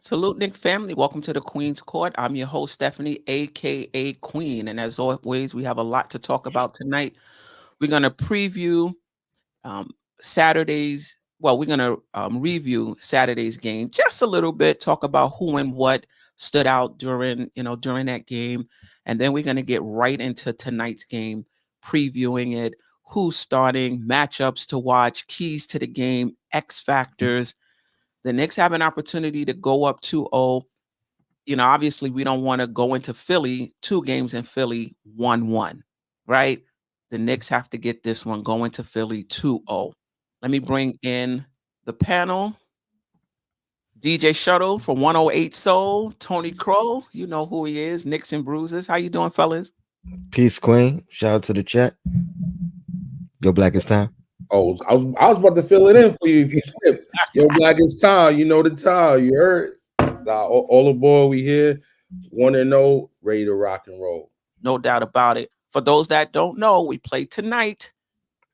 Salute, Nick family. Welcome to the Queen's Court. I'm your host, Stephanie, aka Queen. And as always, we have a lot to talk about tonight. We're going to preview um, Saturday's, well, we're going to review Saturday's game just a little bit, talk about who and what stood out during that game. And then we're going to get right into tonight's game, previewing it, who's starting, matchups to watch, keys to the game, X factors. The Knicks have an opportunity to go up 2-0. Obviously, we don't want to go into Philly, 2 games in Philly, 1-1, right? The Knicks have to get this one going to Philly 2-0. Let me bring in the panel. DJ Shuttle from 108 Soul, Tony Crow. You know who he is, Knicks and Bruises. How you doing, fellas? Peace, Queen. Shout out to the chat. Your blackest time. Oh, I was about to fill it in for you if you skipped. Yo, Black is time. You know the time. You heard? All aboard. We here. 1-0, ready to rock and roll. No doubt about it. For those that don't know, we play tonight.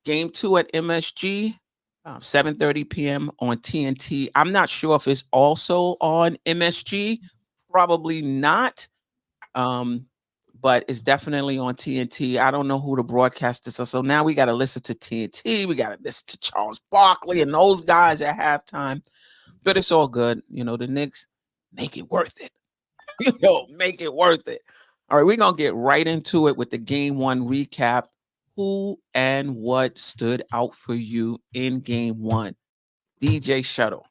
Game 2 at MSG, 7:30 p.m. on TNT. I'm not sure if it's also on MSG. Probably not. But it's definitely on TNT. I don't know who the broadcasters are. So now we got to listen to TNT. We got to listen to Charles Barkley and those guys at halftime. But it's all good. The Knicks, make it worth it. Make it worth it. All right, we're going to get right into it with the Game 1 recap. Who and what stood out for you in Game 1? DJ Shuttle.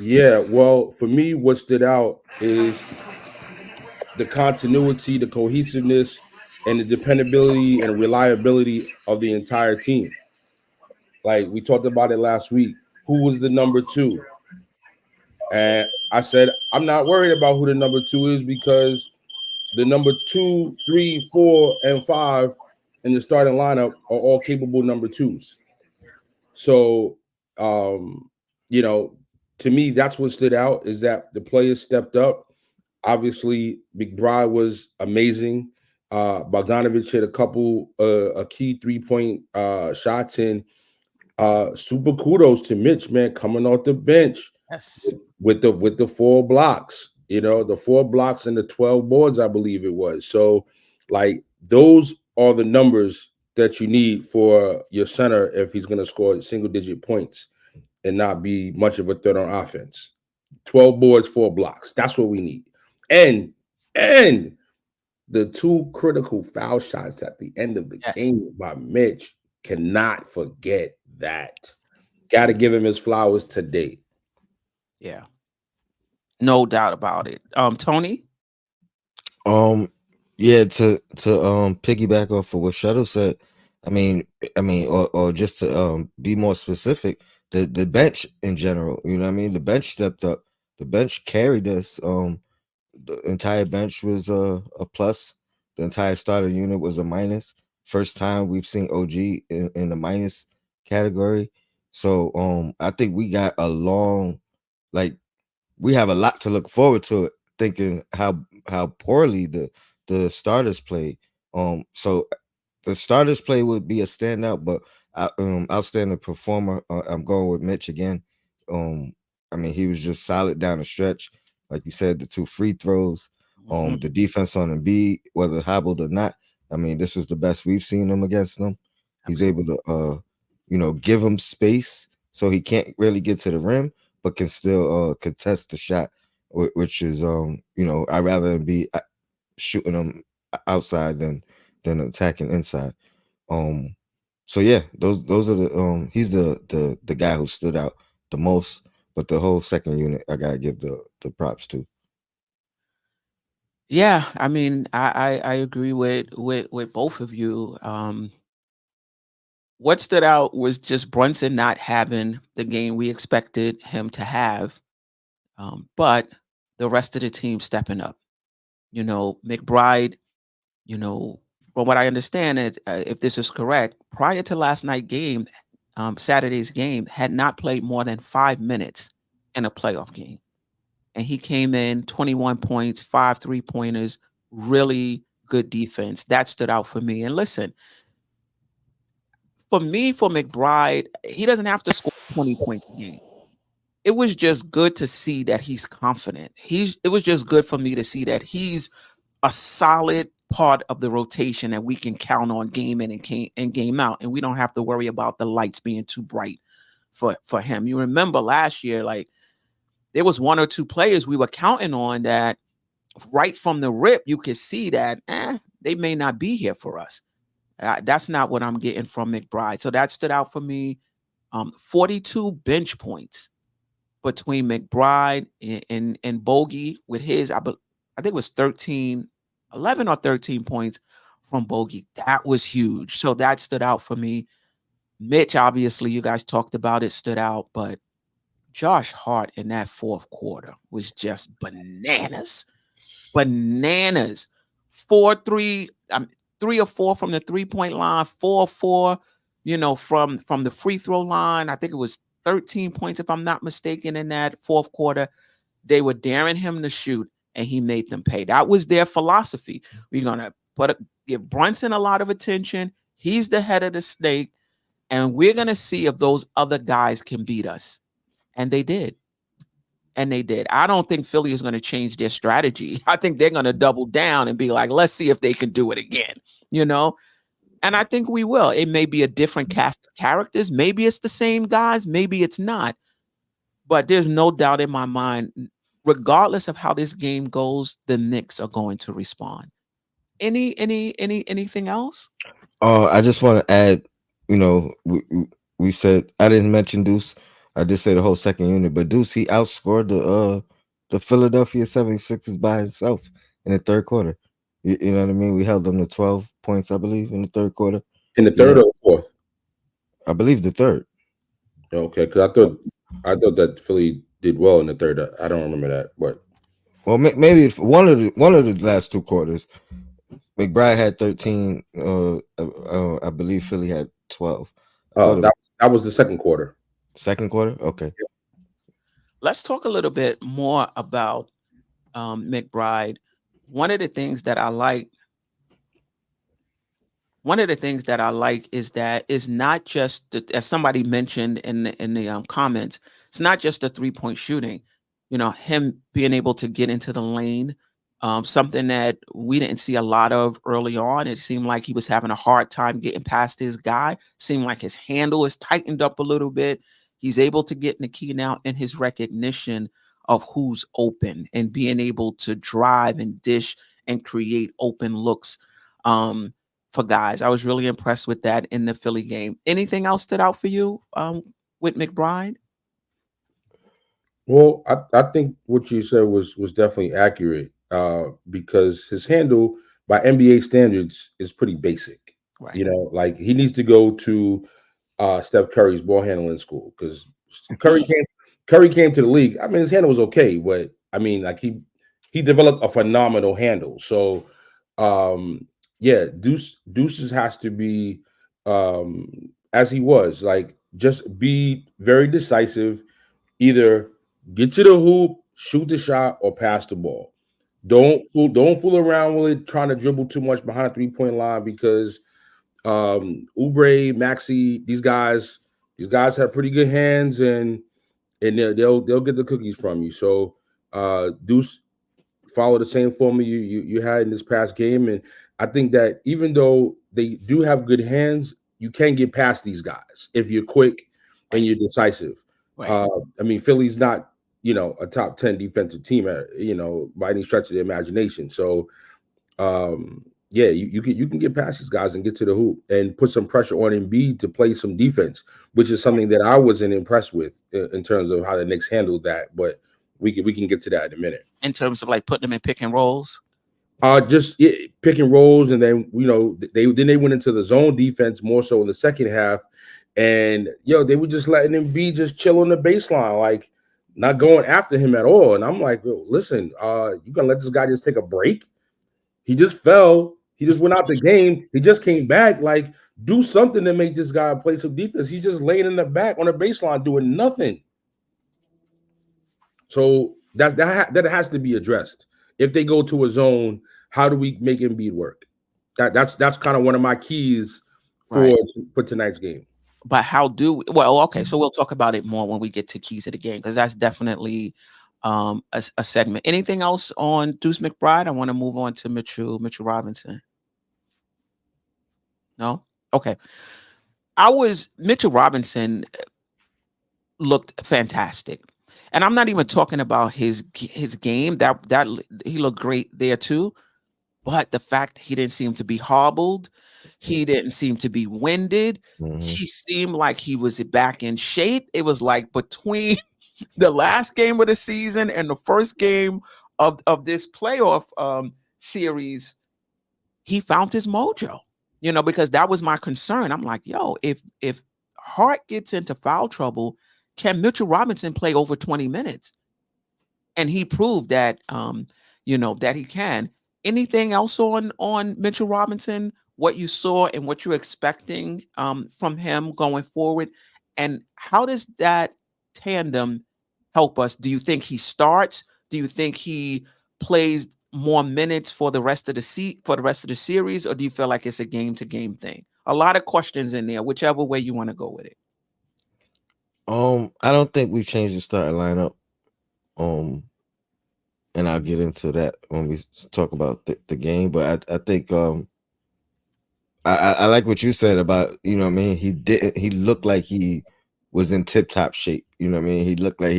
Yeah, well, for me, what stood out is the continuity, the cohesiveness, and the dependability and reliability of the entire team. Like we talked about it last week. Who was the number 2? And I said, I'm not worried about who the number 2 is because the number 2, 3, 4, and 5 in the starting lineup are all capable number 2s. So, to me, that's what stood out is that the players stepped up. Obviously, McBride was amazing. Bogdanovich hit a key 3-point shots, and super kudos to Mitch, man, coming off the bench. Yes. With the 4 blocks, the 4 blocks and the 12 boards, I believe it was. So, like, those are the numbers that you need for your center if he's going to score single-digit points and not be much of a threat on offense. 12 boards, 4 blocks. That's what we need. And the 2 critical foul shots at the end of the game by Mitch, cannot forget that. Got to give him his flowers today. Yeah. No doubt about it. Tony? Yeah, to piggyback off of what Shuttle said, or just to be more specific, the bench in general, the bench stepped up, the bench carried us. The entire bench was a plus, the entire starter unit was a minus. First time we've seen OG in the minus category. So I think we got we have a lot to look forward to it, thinking how poorly the starters played. So the starters play would be a standout, but outstanding performer. I'm going with Mitch again. He was just solid down the stretch. Like you said, the 2 free throws, the defense on Embiid, whether hobbled or not. This was the best we've seen him against them. He's able to, give him space so he can't really get to the rim, but can still contest the shot, which is I'd rather be shooting them outside than attacking inside. So yeah, those are the he's the guy who stood out the most, but the whole second unit I gotta give the props to. Yeah, I agree with both of you. What stood out was just Brunson not having the game we expected him to have, but the rest of the team stepping up. McBride, from what I understand, if this is correct, prior to last night's game, Saturday's game, had not played more than 5 minutes in a playoff game. And he came in 21 points, 5 3-pointers, really good defense. That stood out for me. And listen, for McBride, he doesn't have to score 20 points a game. It was just good to see that he's confident. It was just good for me to see that he's a solid part of the rotation that we can count on game in and game out, and we don't have to worry about the lights being too bright for him. You remember last year, like there was one or two players we were counting on that right from the rip, you could see that they may not be here for us. That's not what I'm getting from McBride. So that stood out for me. 42 bench points between McBride and Bogey with his, I think it was 11 or 13 points from Bogey. That was huge. So that stood out for me. Mitch, obviously, you guys talked about it, stood out, but Josh Hart in that fourth quarter was just bananas. Bananas. 4-3, 3 or 4 from the 3-point line, 4-4, from the free throw line. I think it was 13 points, if I'm not mistaken, in that fourth quarter. They were daring him to shoot, and he made them pay. That was their philosophy. We're going to give Brunson a lot of attention. He's the head of the snake, and we're going to see if those other guys can beat us. And they did. I don't think Philly is going to change their strategy. I think they're going to double down and be like, let's see if they can do it again, And I think we will. It may be a different cast of characters. Maybe it's the same guys. Maybe it's not. But there's no doubt in my mind, regardless of how this game goes, the Knicks are going to respond. Anything else? I just want to add, we said I didn't mention Deuce. I just said the whole second unit, but Deuce, he outscored the Philadelphia 76ers by himself in the third quarter. You know what I mean? We held them to 12 points, I believe, in the third quarter. In the third or fourth? I believe the third. Okay, because I thought that Philly did well in the third. I don't remember that, but maybe one of the last two quarters, McBride had 13. I believe Philly had 12. That was the second quarter. Second quarter? Okay. Let's talk a little bit more about McBride. One of the things that I like is that it's not just as somebody mentioned in the comments, it's not just the 3-point shooting. Him being able to get into the lane, something that we didn't see a lot of early on. It seemed like he was having a hard time getting past his guy. Seemed like his handle is tightened up a little bit. He's able to get in the key now in his recognition of who's open and being able to drive and dish and create open looks for guys. I was really impressed with that in the Philly game. Anything else stood out for you with McBride? Well, I think what you said was definitely accurate because his handle by NBA standards is pretty basic. Right. Like he needs to go to Steph Curry's ball handling school because Curry came to the league. I mean, his handle was okay, but I mean, like he developed a phenomenal handle. So, Deuces has to be as he was, like just be very decisive. Either get to the hoop, shoot the shot, or pass the ball. Don't fool around with it, trying to dribble too much behind a 3-point line because Oubre, Maxey, these guys have pretty good hands and they'll get the cookies from you. So Deuce follow the same formula you had in this past game, and I think that even though they do have good hands, you can get past these guys if you're quick and you're decisive. Right. I mean, Philly's not a top 10 defensive team by any stretch of the imagination. So you can get past these guys and get to the hoop and put some pressure on Embiid to play some defense, which is something that I wasn't impressed with in terms of how the Knicks handled that. But we can get to that in a minute. In terms of like putting them in pick and rolls? Just pick and rolls, and then they went into the zone defense more so in the second half, and they were just letting Embiid just chill on the baseline, like not going after him at all. And I'm like, listen, you gonna let this guy just take a break? He just fell. He just went out the game. He just came back. Like, do something to make this guy play some defense. He's just laying in the back on the baseline doing nothing. So that has to be addressed. If they go to a zone, how do we make Embiid work? That's kind of one of my keys for tonight's game. but how do well, okay, so we'll talk about it more when we get to keys of the game because that's definitely a segment. Anything else on Deuce McBride? I want to move on to Mitchell Robinson. No? Okay. I was Mitchell Robinson looked fantastic. And I'm not even talking about his game. That he looked great there too. But the fact he didn't seem to be hobbled, he didn't seem to be winded. Mhm. He seemed like he was back in shape. It was like between the last game of the season and the first game of this playoff series, he found his mojo. Because that was my concern. I'm like, yo, if Hart gets into foul trouble, can Mitchell Robinson play over 20 minutes? And he proved that that he can. Anything else on Mitchell Robinson, what you saw and what you're expecting from him going forward, and how does that tandem help us? Do you think he starts? Do you think he plays more minutes for the rest of the series, or do you feel like it's a game to game thing? A lot of questions in there, whichever way you want to go with it. I don't think we changed the starting lineup. Um, and I'll get into that when we talk about the game. But I think I like what you said about, what I mean. He looked like he was in tip top shape. You know what I mean. He looked like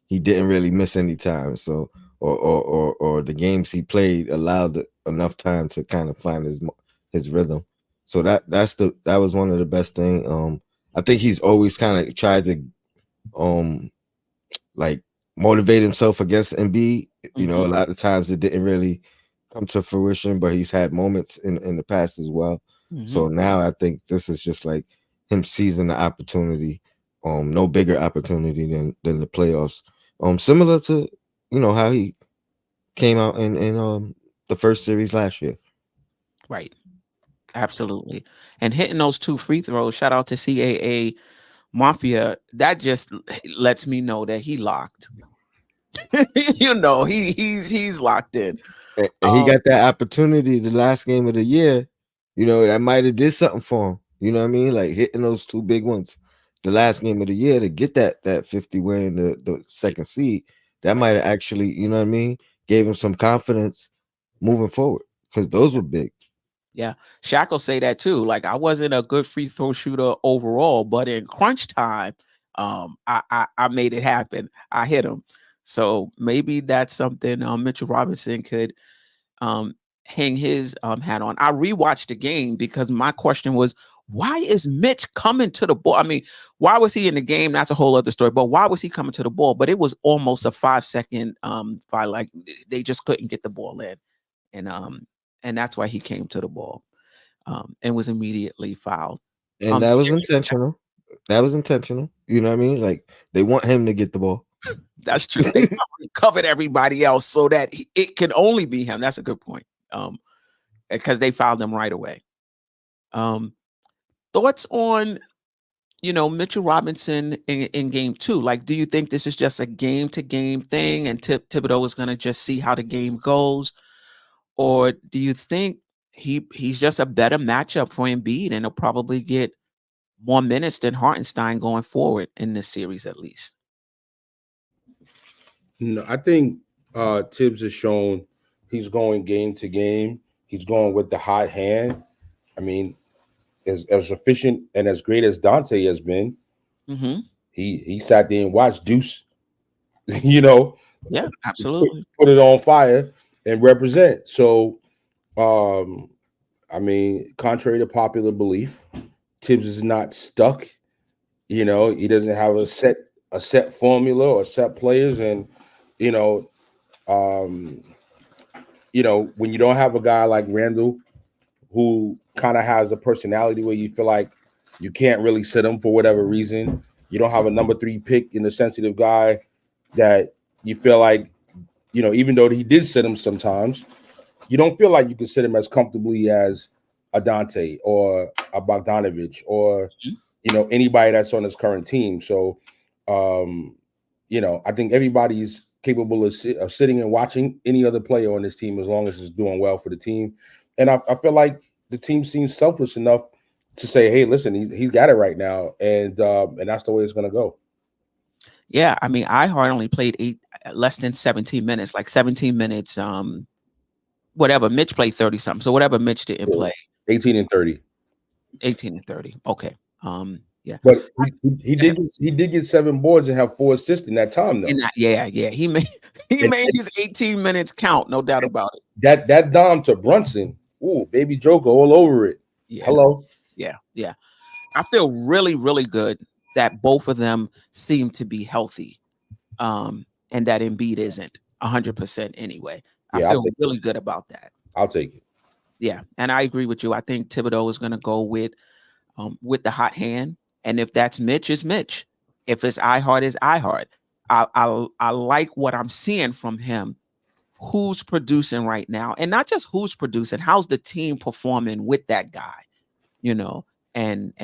he didn't really miss any time. So or the games he played allowed enough time to kind of find his rhythm. So that was one of the best thing. I think he's always kind of tried to um like motivate himself against Embiid. A Hmm. lot of times it didn't really come to fruition, but he's had moments in the past as well. Hmm. So now I think this is just like him seizing the opportunity. No bigger opportunity than the playoffs. Similar to how he came out in the first series last year. Right. Absolutely. And hitting those two free throws, shout out to CAA Mafia, that just lets me know that he locked. He's locked in. And he Um, got that opportunity the last game of the year. That might have did something for him. You know what I mean? Like hitting those two big ones the last game of the year to get that 50 win, the second seed. That right. might have actually, you know what I mean, gave him some confidence moving forward because those were big. Yeah. Shaq will say that too. Like I wasn't a good free throw shooter overall, but in crunch time, I made it happen. I hit him. So maybe that's something Mitchell Robinson could um, hang his hat on. I rewatched the game because my question was, why is Mitch coming to the ball? I mean, why was he in the game? That's a whole other story. But why was he coming to the ball? But it was almost a 5 second fight. Like they just couldn't get the ball in, and that's why he came to the ball and was immediately fouled. And that was Terry, intentional. That was intentional. You know what I mean? Like they want him to get the ball. that's true. They probably covered everybody else so that it can only be him. That's a good point. Because they fouled him right away. Um, Thoughts on Mitchell Robinson in game two? Like, do you think this is just a game to game thing and Thibodeau is going to just see how the game goes? Or do you think he's just a better matchup for Embiid and he'll probably get more minutes than Hartenstein going forward in this series at least? No, I think Tibbs has shown he's going game to game. He's going with the hot hand. I mean, as efficient and as great as Dante has been, Hmm. he sat there and watched Deuce, you know, Yeah, put, absolutely. put it on fire and represent. So, um, I mean, contrary to popular belief, Tibbs is not stuck. He doesn't have a set formula or set players, and you know, um, when you don't have a guy like Randall who kind of has a personality where you feel like you can't really sit him for whatever reason. You don't have a number 3 pick in the sensitive guy that you feel like, even though he did sit him sometimes, you don't feel like you can sit him as comfortably as a Dante or a Bogdanovich or, Mhm. anybody that's on his current team. So, I think everybody's capable of sitting and watching any other player on this team as long as it's doing well for the team. And I feel like the team seems selfless enough to say, hey, listen, he's got it right now, and that's the way it's gonna go. Yeah, I mean, iHeart only played less than 17 minutes, like 17 minutes. Whatever Mitch played 30 something. So whatever Mitch didn't Yeah. play, 18 and 30. 18 and 30. Okay. Yeah. But he did get 7 boards and have 4 assists in that time though. Yeah. He made he And made his 18 minutes count, no doubt about it. that dom to Brunson, ooh, baby Joker all over it. Yeah. Hello. Yeah. I feel really, really good that both of them seem to be healthy. And that Embiid isn't 100% anyway. I Yeah, feel really good about that. I'll take it. Yeah, and I agree with you. I think Thibodeau is going to go with the hot hand, and if that's Mitch, it's Mitch. If it's iHeart, it's iHeart. I like what I'm seeing from him. Who's producing right now, and not just who's producing. How's the team performing with that guy? You know, and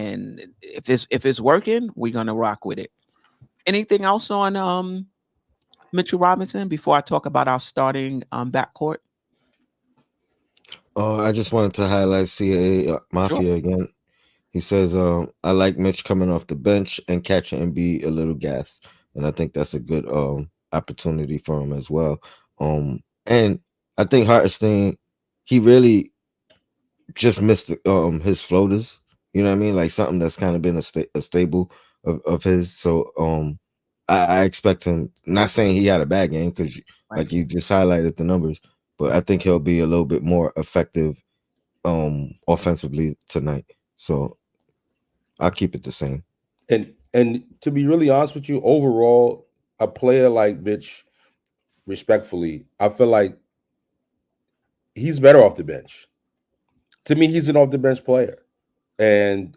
if it's working, we're gonna rock with it. Anything else on Mitchell Robinson before I talk about our starting backcourt? I just wanted to highlight CAA Sure. Mafia again. He says, I like Mitch coming off the bench and catching and be a little gassed. And I think that's a good opportunity for him as well. And I think Hartenstein, he really just missed his floaters. You know what I mean? Like something that's kind of been a staple of his. So I expect him, not saying he had a bad game because Right. like you just highlighted the numbers, but I think he'll be a little bit more effective offensively tonight. So I'll keep it the same. And to be really honest with you, overall, a player like Mitch, respectfully, I feel like he's better off the bench. To me, he's an off the bench player, and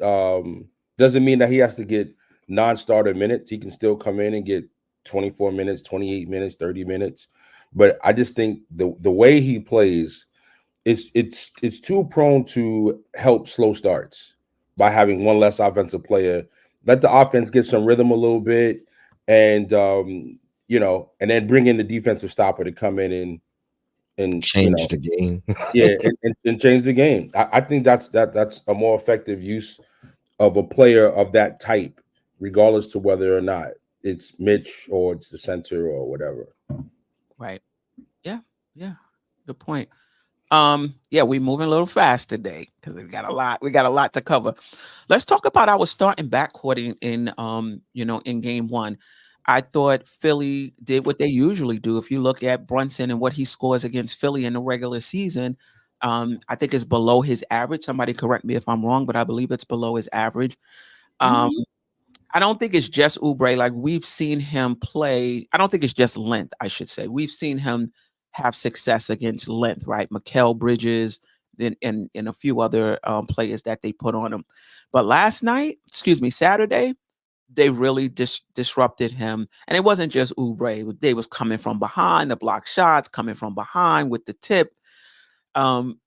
doesn't mean that he has to get non-starter minutes. He can still come in and get 24 minutes, 28 minutes, 30 minutes. But I just think the way he plays, it's too prone to help slow starts by having one less offensive player. Let the offense get some rhythm a little bit, and and then bring in the defensive stopper to come in and Change the game. yeah, and change the game. I think that's a more effective use of a player of that type, regardless to whether or not it's Mitch or it's the center or whatever. Right. Yeah. Good point. Yeah, we're moving a little fast today because we got a lot. We got a lot to cover. Let's talk about our starting backcourt in game one. I thought Philly did what they usually do. If you look at Brunson and what he scores against Philly in the regular season, I think it's below his average. Somebody correct me if I'm wrong, but I believe it's below his average. Um, I don't think it's just Oubre. Like we've seen him play. I don't think it's just length. I should say we've seen him have success against length, right? Mikal Bridges and a few other players that they put on him. But last night, Saturday, they really disrupted him, and it wasn't just Oubre. They was coming from behind, the block shots, coming from behind with the tip. Um,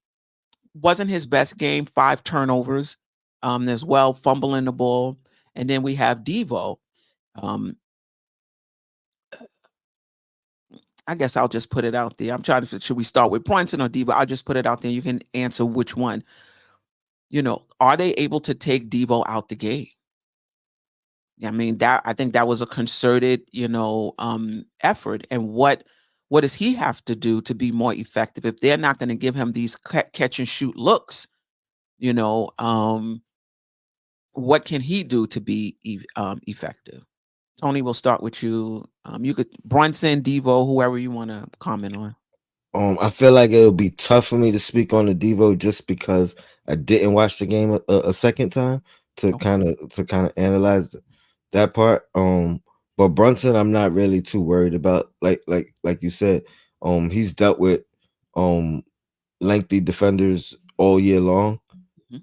wasn't his best game. 5 turnovers, as well, fumbling the ball. And then we have Devo. Um, I guess I'll just put it out there. I'm trying to. Should we start with Brunson or Devo? I'll just put it out there. You can answer which one. Are they able to take Devo out the game? I mean, I think that was a concerted, effort. And what does he have to do to be more effective if they're not going to give him these catch and shoot looks? You know, what can he do to be effective? Tony, we'll start with you. You could Brunson, Devo, whoever you want to comment on. I feel like it'll be tough for me to speak on the Devo just because I didn't watch the game a second time to Okay. kind of analyze that part. But Brunson, I'm not really too worried about. Like you said, he's dealt with lengthy defenders all year long. Mhm.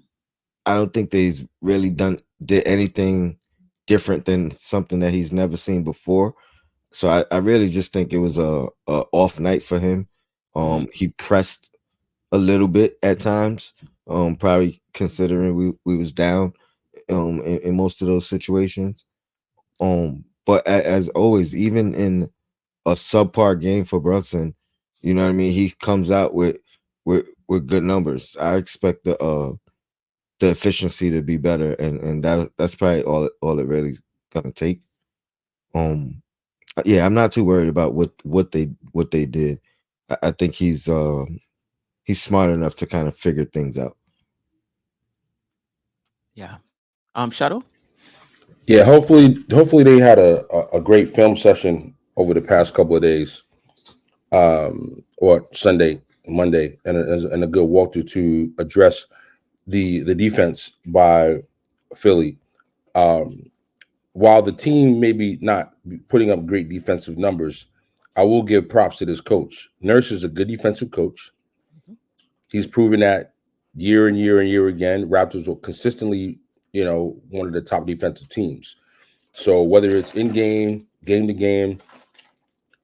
I don't think that he's really did anything different than something that he's never seen before. So I really just think it was a off night for him. Mhm. He pressed a little bit at times, probably considering we was down in most of those situations. But as always, even in a subpar game for Brunson, you know what I mean. He comes out with good numbers. I expect the efficiency to be better, and that's probably all it really gonna take. Um, yeah, I'm not too worried about what they did. I think he's smart enough to kind of figure things out. Yeah. Shuttle. Yeah, hopefully they had a great film session over the past couple of days, or Sunday, Monday, and a good walkthrough to address the defense by Philly. Um, while the team maybe not putting up great defensive numbers, I will give props to this coach. Nurse is a good defensive coach. He's proven that year and year and year again. Raptors will consistently, one of the top defensive teams. So whether it's in game to game,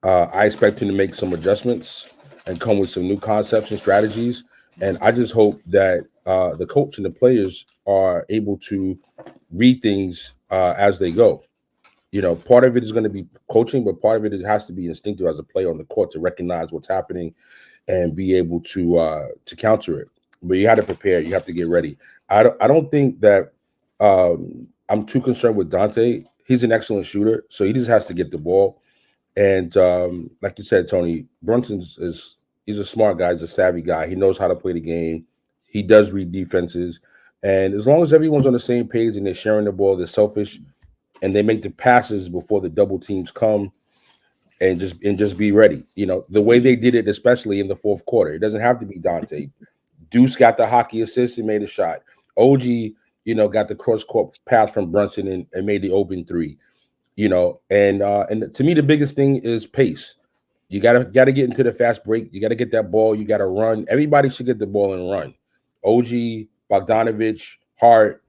I expect him to make some adjustments and come with some new concepts and strategies. And I just hope that the coach and the players are able to read things as they go. Part of it is going to be coaching, but part of it has to be instinctive as a player on the court to recognize what's happening and be able to counter it. But you have to prepare. You have to get ready. I don't think that I'm too concerned with Dante. He's an excellent shooter, so he just has to get the ball. And like you said, Tony, he's a smart guy. He's a savvy guy. He knows how to play the game. He does read defenses. And as long as everyone's on the same page and they're sharing the ball, they're selfish, and they make the passes before the double teams come, and just be ready. The way they did it, especially in the fourth quarter. It doesn't have to be Dante. Deuce got the hockey assist and made a shot. OG, got the cross court pass from Brunson and made the open three. And to me the biggest thing is pace. You gotta get into the fast break. You gotta get that ball. You gotta run. Everybody should get the ball and run. OG, Bogdanovich, Hart,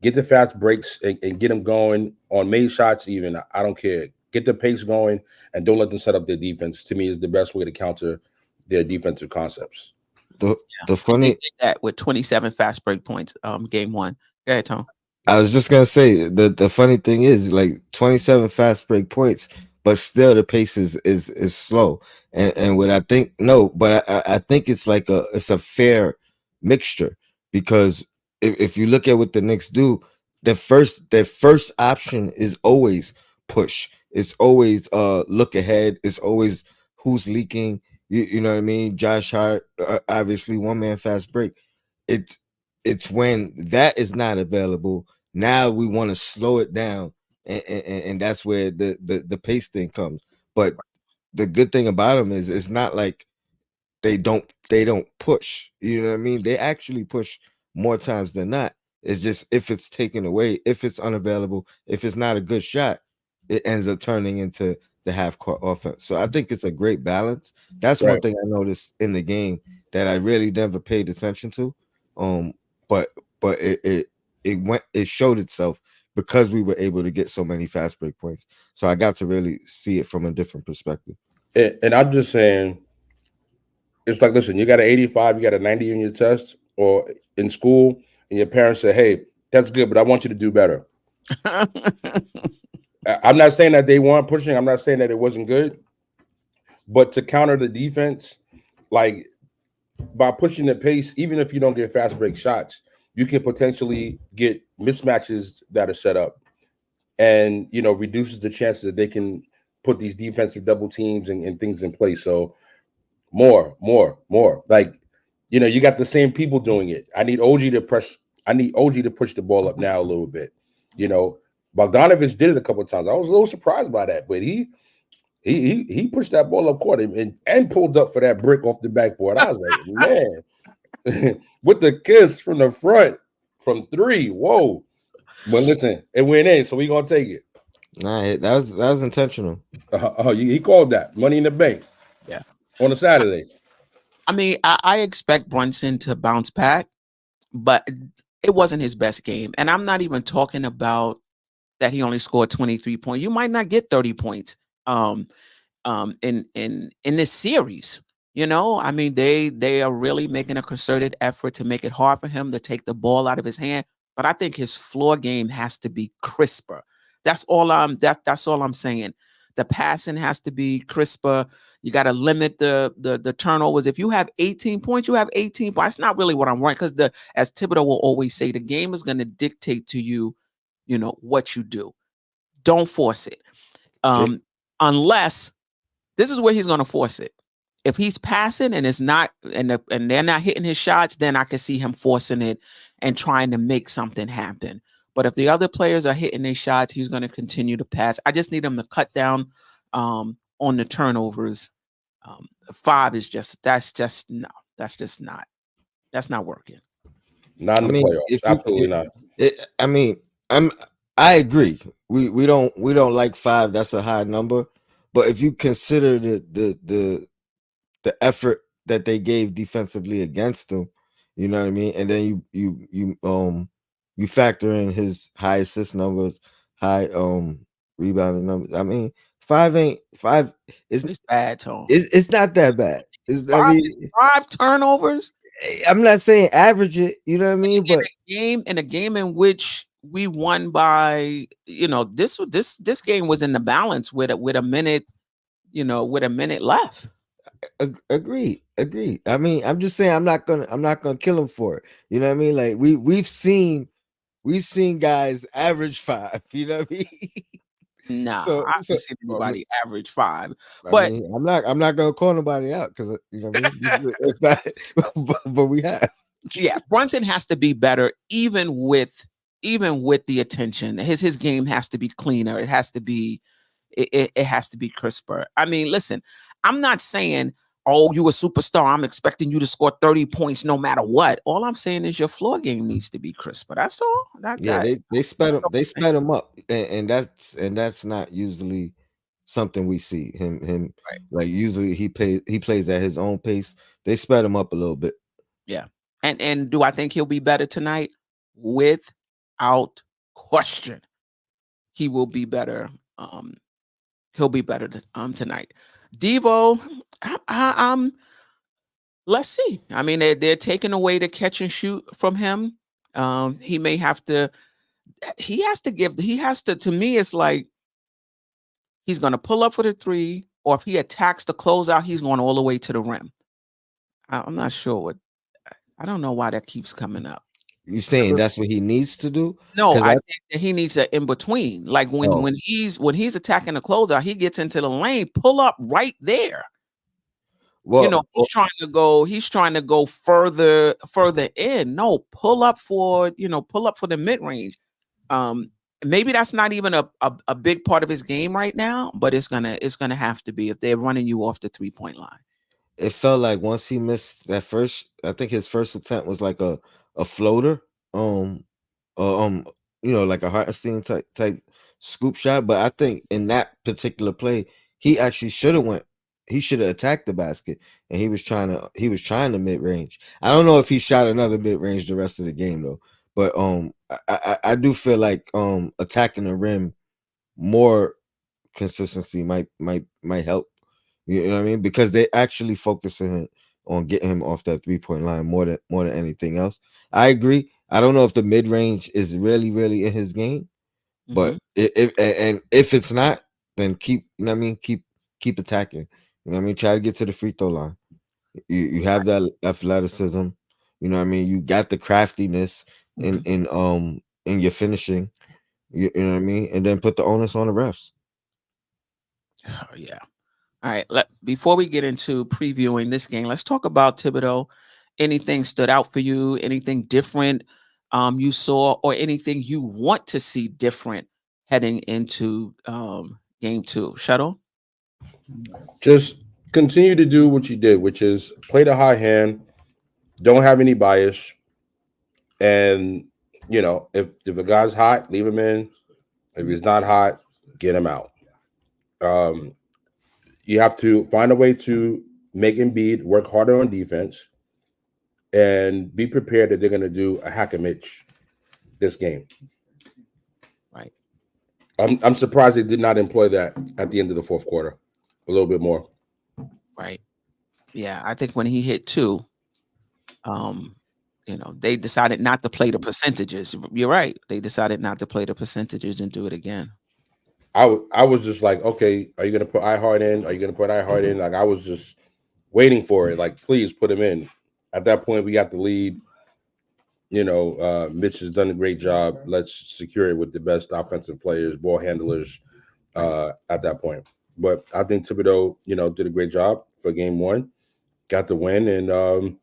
get the fast breaks and get them going on made shots. Even I don't care. Get the pace going and don't let them set up their defense. To me, is the best way to counter their defensive concepts. The Yeah. the And they funny did that with 27 fast break points. Game one. Go ahead, Tom. I was just gonna say the funny thing is like 27 fast break points, but still the pace is slow. And what I think no, but I think it's like it's a fair mixture because if you look at what the Knicks do, their first option is always push. It's always look ahead. It's always who's leaking. You know what I mean? Josh Hart, obviously one man fast break. It's it's when that is not available. Now we want to slow it down, and that's where the pace thing comes. But the good thing about them is it's not like they don't push. You know what I mean? They actually push more times than not. It's just if it's taken away, if it's unavailable, if it's not a good shot, it ends up turning into the half court offense. So I think it's a great balance. That's one Right. thing I noticed in the game that I really never paid attention to. Um, but it showed itself because we were able to get so many fast break points. So I got to really see it from a different perspective. And I'm just saying, it's like, listen, you got an 85, you got a 90 in your test or in school, and your parents say, hey, that's good, but I want you to do better. I'm not saying that they weren't pushing. I'm not saying that it wasn't good. But to counter the defense, like by pushing the pace, even if you don't get fast break shots, you can potentially get mismatches that are set up and, reduces the chances that they can put these defensive double teams and things in place. So more. Like, you got the same people doing it. I need OG to press. I need OG to push the ball up now a little bit. Bogdanovich did it a couple of times. I was a little surprised by that, but he pushed that ball up court and pulled up for that brick off the backboard. I was like, man, with the kiss from the front from three. Whoa. But listen, it went in, so we gonna take it. Nah, that was intentional. He called that money in the bank. Yeah. On a Saturday. I mean, I expect Brunson to bounce back, but it wasn't his best game. And I'm not even talking about that he only scored 23 points. You might not get 30 points in this series. I mean, they are really making a concerted effort to make it hard for him to take the ball out of his hand. But I think his floor game has to be crisper. That's all I'm saying. The passing has to be crisper. You got to limit the turnovers. If you have 18 points, you have 18 points. That's not really what I'm worrying, because as Thibodeau will always say, the game is going to dictate to you, what you do. Don't force it. Unless this is where he's going to force it. If he's passing and it's not, and they're not hitting his shots, then I can see him forcing it and trying to make something happen. But if the other players are hitting their shots, he's going to continue to pass. I just need him to cut down on the turnovers. 5 is that's not working. Not in the playoffs. Absolutely not. I agree. We don't like 5. That's a high number. But if you consider the effort that they gave defensively against them, you know what I mean, and then you factor in his high assist numbers, high rebounding numbers. I mean, 5 It's bad, Tone. It's not that bad. Five turnovers. I'm not saying average it, you know what I mean, but in a game in which we won by, this game was in the balance with a minute, with a minute left. Agreed. I mean, I'm just saying I'm not gonna kill him for it. You know what I mean? Like we've seen guys average 5. You know what I mean? Nah, I haven't seen anybody average 5. But I'm not gonna call nobody out, because you know what I mean. It's not, but we have. Yeah, Brunson has to be better, even with the attention. His game has to be cleaner. It has to be crisper. I mean, listen, I'm not saying, oh, you a superstar, I'm expecting you to score 30 points no matter what. All I'm saying is your floor game needs to be crisper. That's all. They sped him up, and that's not usually something we see him right. Like usually he plays at his own pace. They sped him up a little bit. Yeah. And do I think he'll be better tonight? Without question, he will be better. He'll be better tonight. Devo, let's see. I mean, they're taking away the catch and shoot from him. He may have to. He has to. To me, it's like he's going to pull up for the 3, or if he attacks the closeout, he's going all the way to the rim. I'm not sure I don't know why that keeps coming up. You saying that's what he needs to do? No, I think that he needs an in between. Like when he's attacking the closeout, he gets into the lane, pull up right there. Well, he's trying to go further in. No, pull up for the mid range. Maybe that's not even a big part of his game right now, but it's gonna have to be if they're running you off the 3-point line. It felt like once he missed that first, I think his first attempt was like a floater, like a Hartenstein type scoop shot. But I think in that particular play, he actually should have attacked the basket, and he was trying to mid range. I don't know if he shot another mid range the rest of the game though. But I do feel like attacking the rim more consistency might help. You know what I mean? Because they actually focusing on getting him off that 3-point line more than anything else. I agree. I don't know if the mid range is really in his game, but if it's not, then keep attacking. You know what I mean? Try to get to the free throw line. You have that athleticism. You know what I mean? You got the craftiness in your finishing. You know what I mean? And then put the onus on the refs. Oh, yeah. All right. Before we get into previewing this game, let's talk about Thibodeau. Anything stood out for you? Anything different you saw, or anything you want to see different heading into game 2? Shuttle? Just continue to do what you did, which is play the high hand, don't have any bias, and if a guy's hot, leave him in. If he's not hot, get him out. You have to find a way to make Embiid work harder on defense, and be prepared that they're going to do a hack and Mitch this game. Right. I'm surprised they did not employ that at the end of the fourth quarter a little bit more. Right. Yeah, I think when he hit 2, they decided not to play the percentages. You're right. They decided not to play the percentages and do it again. I was just like, okay, are you gonna put iHeart in? Are you gonna put iHeart in? Like I was just waiting for it. Like, please put him in. At that point, we got the lead. Mitch has done a great job. Let's secure it with the best offensive players, ball handlers, Right. at that point. But I think Thibodeau, did a great job for game one, got the win, and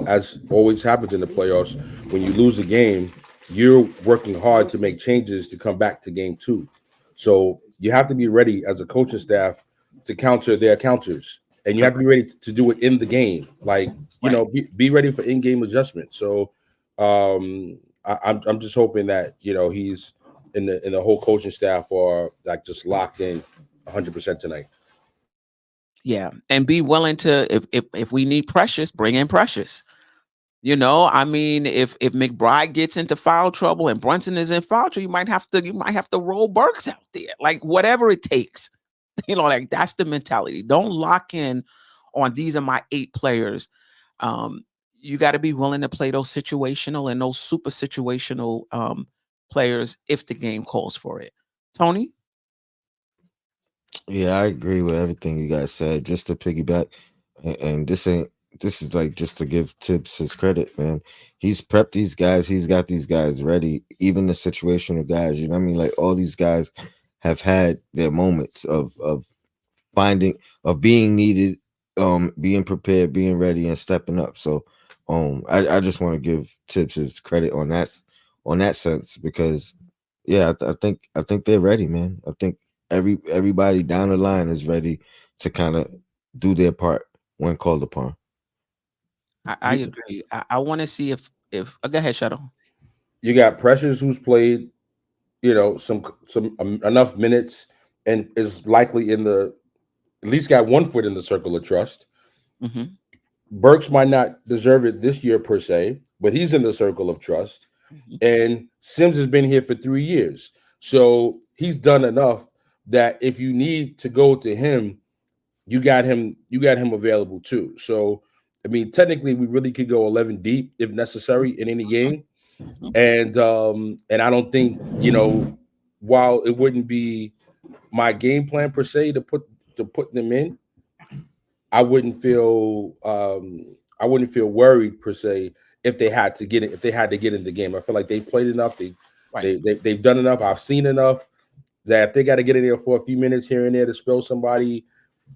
as always happens in the playoffs, when you lose a game, you're working hard to make changes to come back to game two. So you have to be ready as a coaching staff to counter their counters, and you have to be ready to do it in the game. Like Right. be ready for in-game adjustment. So I'm just hoping that he's in the whole coaching staff are like just locked in 100% tonight. Yeah, and be willing to if we need Precious, bring in Precious. I mean, if McBride gets into foul trouble and Brunson is in foul trouble, you might have to roll Burks out there, like whatever it takes. Like that's the mentality. Don't lock in on these are my 8 players. Um, you got to be willing to play those situational and those super situational players if the game calls for it. Tony, Yeah, I agree with everything you guys said. Just to piggyback, and this is like just to give Tibbs his credit, man. He's prepped these guys. He's got these guys ready. Even the situational guys, you know what I mean? Like all these guys have had their moments of finding of being needed, being prepared, being ready, and stepping up. So, I just want to give Tibbs his credit on that sense because, yeah, I think they're ready, man. I think everybody down the line is ready to kind of do their part when called upon. I You agree. I want to see if go ahead, Shadow. you got Precious who's played some enough minutes and is likely in the at least got one foot in the circle of trust. Hmm. Burks might not deserve it this year per se, but he's in the circle of trust. Hmm. And Sims has been here for 3 years. So he's done enough that if you need to go to him, you got him available too. So I mean, technically we really could go 11 deep if necessary in any game. Hmm. And I don't think, while it wouldn't be my game plan per se to put them in, I wouldn't feel worried per se if they had to get it if they had to get in the game. I feel like they've played enough, Right. they've done enough. I've seen enough that if they got to get in there for a few minutes here and there to spell somebody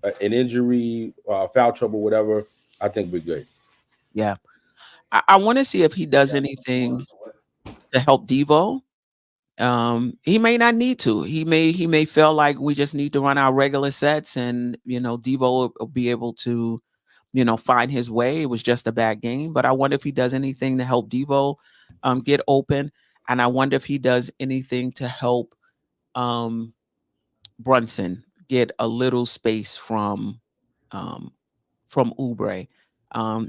an injury, foul trouble, whatever, I think we're good. Yeah. I want to see if he does anything to help Devo. He may not need to. He may feel like we just need to run our regular sets, and Devo will be able to find his way. It was just a bad game, but I wonder if he does anything to help Devo get open, and I wonder if he does anything to help um Brunson get a little space um from Oubre.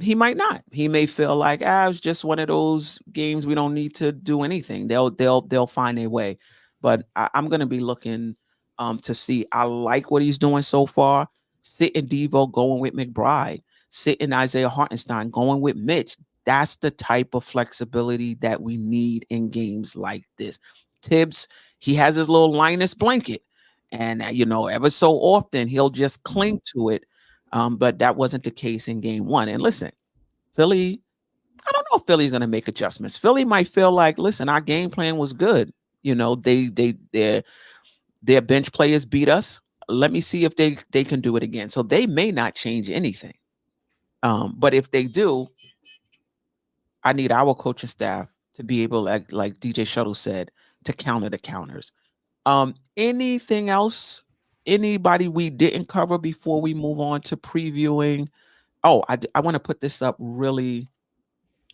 He might not. He may feel like it's just one of those games we don't need to do anything. They'll find their way. But I'm gonna be looking to see. I like what he's doing so far. Sitting Devo, going with McBride, sitting Isaiah Hartenstein, going with Mitch. That's the type of flexibility that we need in games like this. Tibbs, he has his little Linus blanket. And ever so often he'll just cling to it, but that wasn't the case in game one. And listen, Philly, I don't know if Philly's going to make adjustments. Philly might feel like, listen, our game plan was good. Their bench players beat us. Let me see if they can do it again. So they may not change anything. But if they do, I need our coaching staff to be able, like DJ Shuttle said, to counter the counters. Anything else? Anybody we didn't cover before we move on to previewing? Oh, I want to put this up really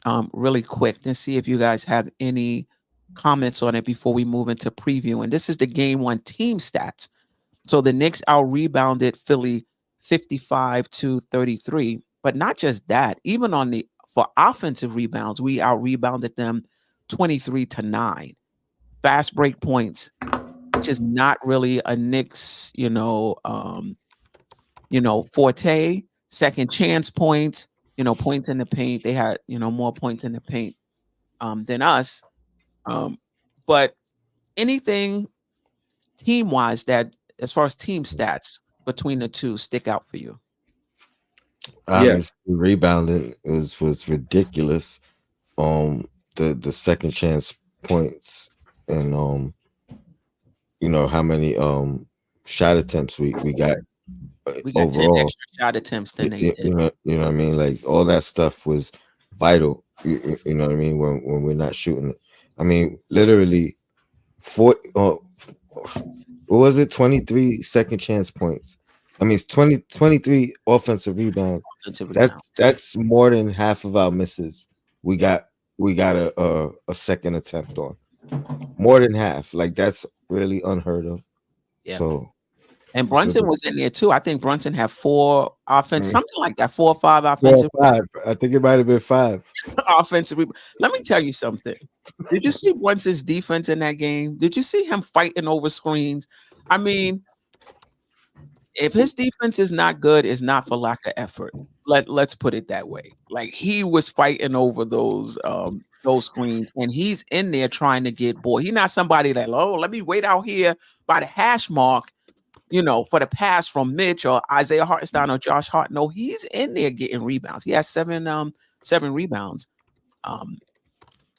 quick and see if you guys have any comments on it before we move into preview. And this is the game one team stats. So the Knicks out rebounded Philly 55-33. But not just that, even for offensive rebounds, we out rebounded them 23-9. Fast break points, which is not really a Knicks, forte. Second chance points, points in the paint. They had, more points in the paint than us. But anything team wise that as far as team stats between the two stick out for you? Yeah, Obviously, rebounding was ridiculous. The second chance points, and how many shot attempts we got We got 10 overall. extra shot attempts than they did. You know what I mean? Like all that stuff was vital. You know what I mean? When we're not shooting, I mean, literally, four. What was it? 23 second chance points. I mean, it's 23 offensive rebounds. Offensive rebound. That's more than half of our misses. We got a second attempt on. More than half. Like that's really unheard of. Yeah. So, And so Brunson was in there too. I think Brunson had 4 offense, mm, something like that, 4 or 5 4 offensive or 5. I think it might have been 5. offensive. Let me tell you something. Did you see Brunson's defense in that game? Did you see him fighting over screens? I mean, if his defense is not good, it's not for lack of effort. Let's put it that way. Like he was fighting over those screens, and he's in there trying to get boy. He's not somebody that, oh, let me wait out here by the hash mark, for the pass from Mitch or Isaiah Hartenstein or Josh Hart. No, he's in there getting rebounds. He has 7 rebounds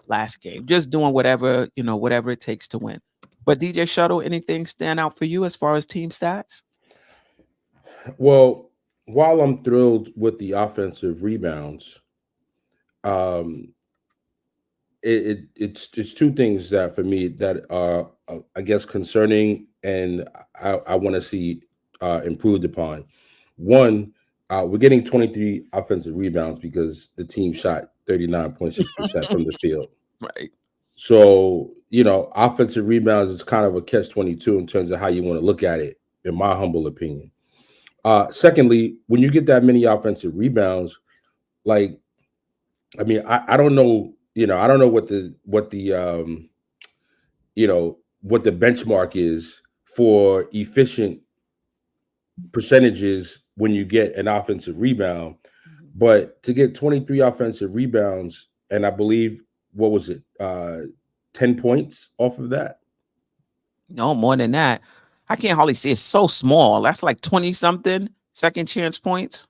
last game, just doing whatever it takes to win. But DJ Shuttle, anything stand out for you as far as team stats? well, while I'm thrilled with the offensive rebounds, um, it's two things that for me that are I guess concerning, and I want to see improved upon. One, we're getting 23 offensive rebounds because the team shot 39.6% from the field. Right. So offensive rebounds is kind of a catch-22 in terms of how you want to look at it, in my humble opinion. Secondly, when you get that many offensive rebounds, like I mean, I don't know, I don't know what the benchmark is for efficient percentages when you get an offensive rebound, but to get 23 offensive rebounds, and I believe what was it, 10 points off of that? No, more than that. I can't hardly see. It's so small. That's like 20 something second chance points.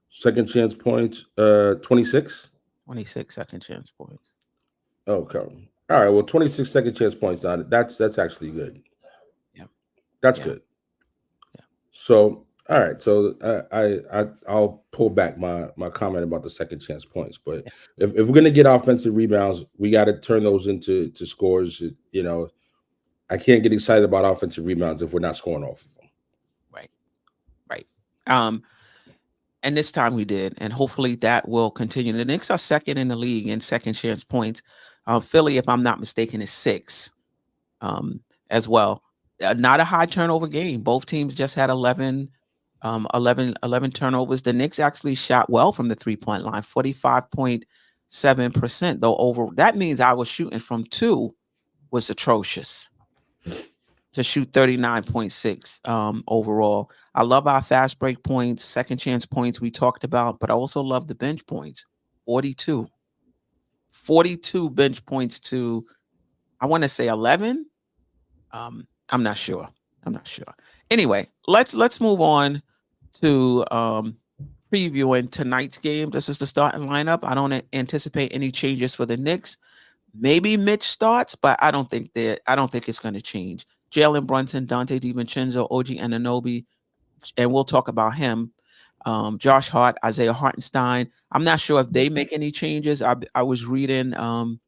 Second chance points, 26. 26 second chance points. Okay. All right. Well, 26 second chance points on it. That's actually good. Yeah. That's Yeah. good. Yeah. So, all right. So I'll pull back my comment about the second chance points. But Yeah. if we're gonna get offensive rebounds, we got to turn those into scores. I can't get excited about offensive rebounds if we're not scoring off of them. Right. Right. And this time we did, and hopefully that will continue. The Knicks are second in the league in second chance points. Philly, if I'm not mistaken, is 6 as well. Not a high turnover game. Both teams just had 11 turnovers. The Knicks actually shot well from the 3-point line, 45.7%, though over. That means I was shooting from 2 was atrocious to shoot 39.6 overall. I love our fast break points, second chance points we talked about, but I also love the bench points. 42 bench points to, I want to say 11. I'm not sure. Anyway, let's move on to previewing tonight's game. This is the starting lineup. I don't anticipate any changes for the Knicks. Maybe Mitch starts, but I don't think it's going to change. Jalen Brunson, Dante DiVincenzo, OG Anunoby, and we'll talk about him. Josh Hart, Isaiah Hartenstein. I'm not sure if they make any changes. I was reading, the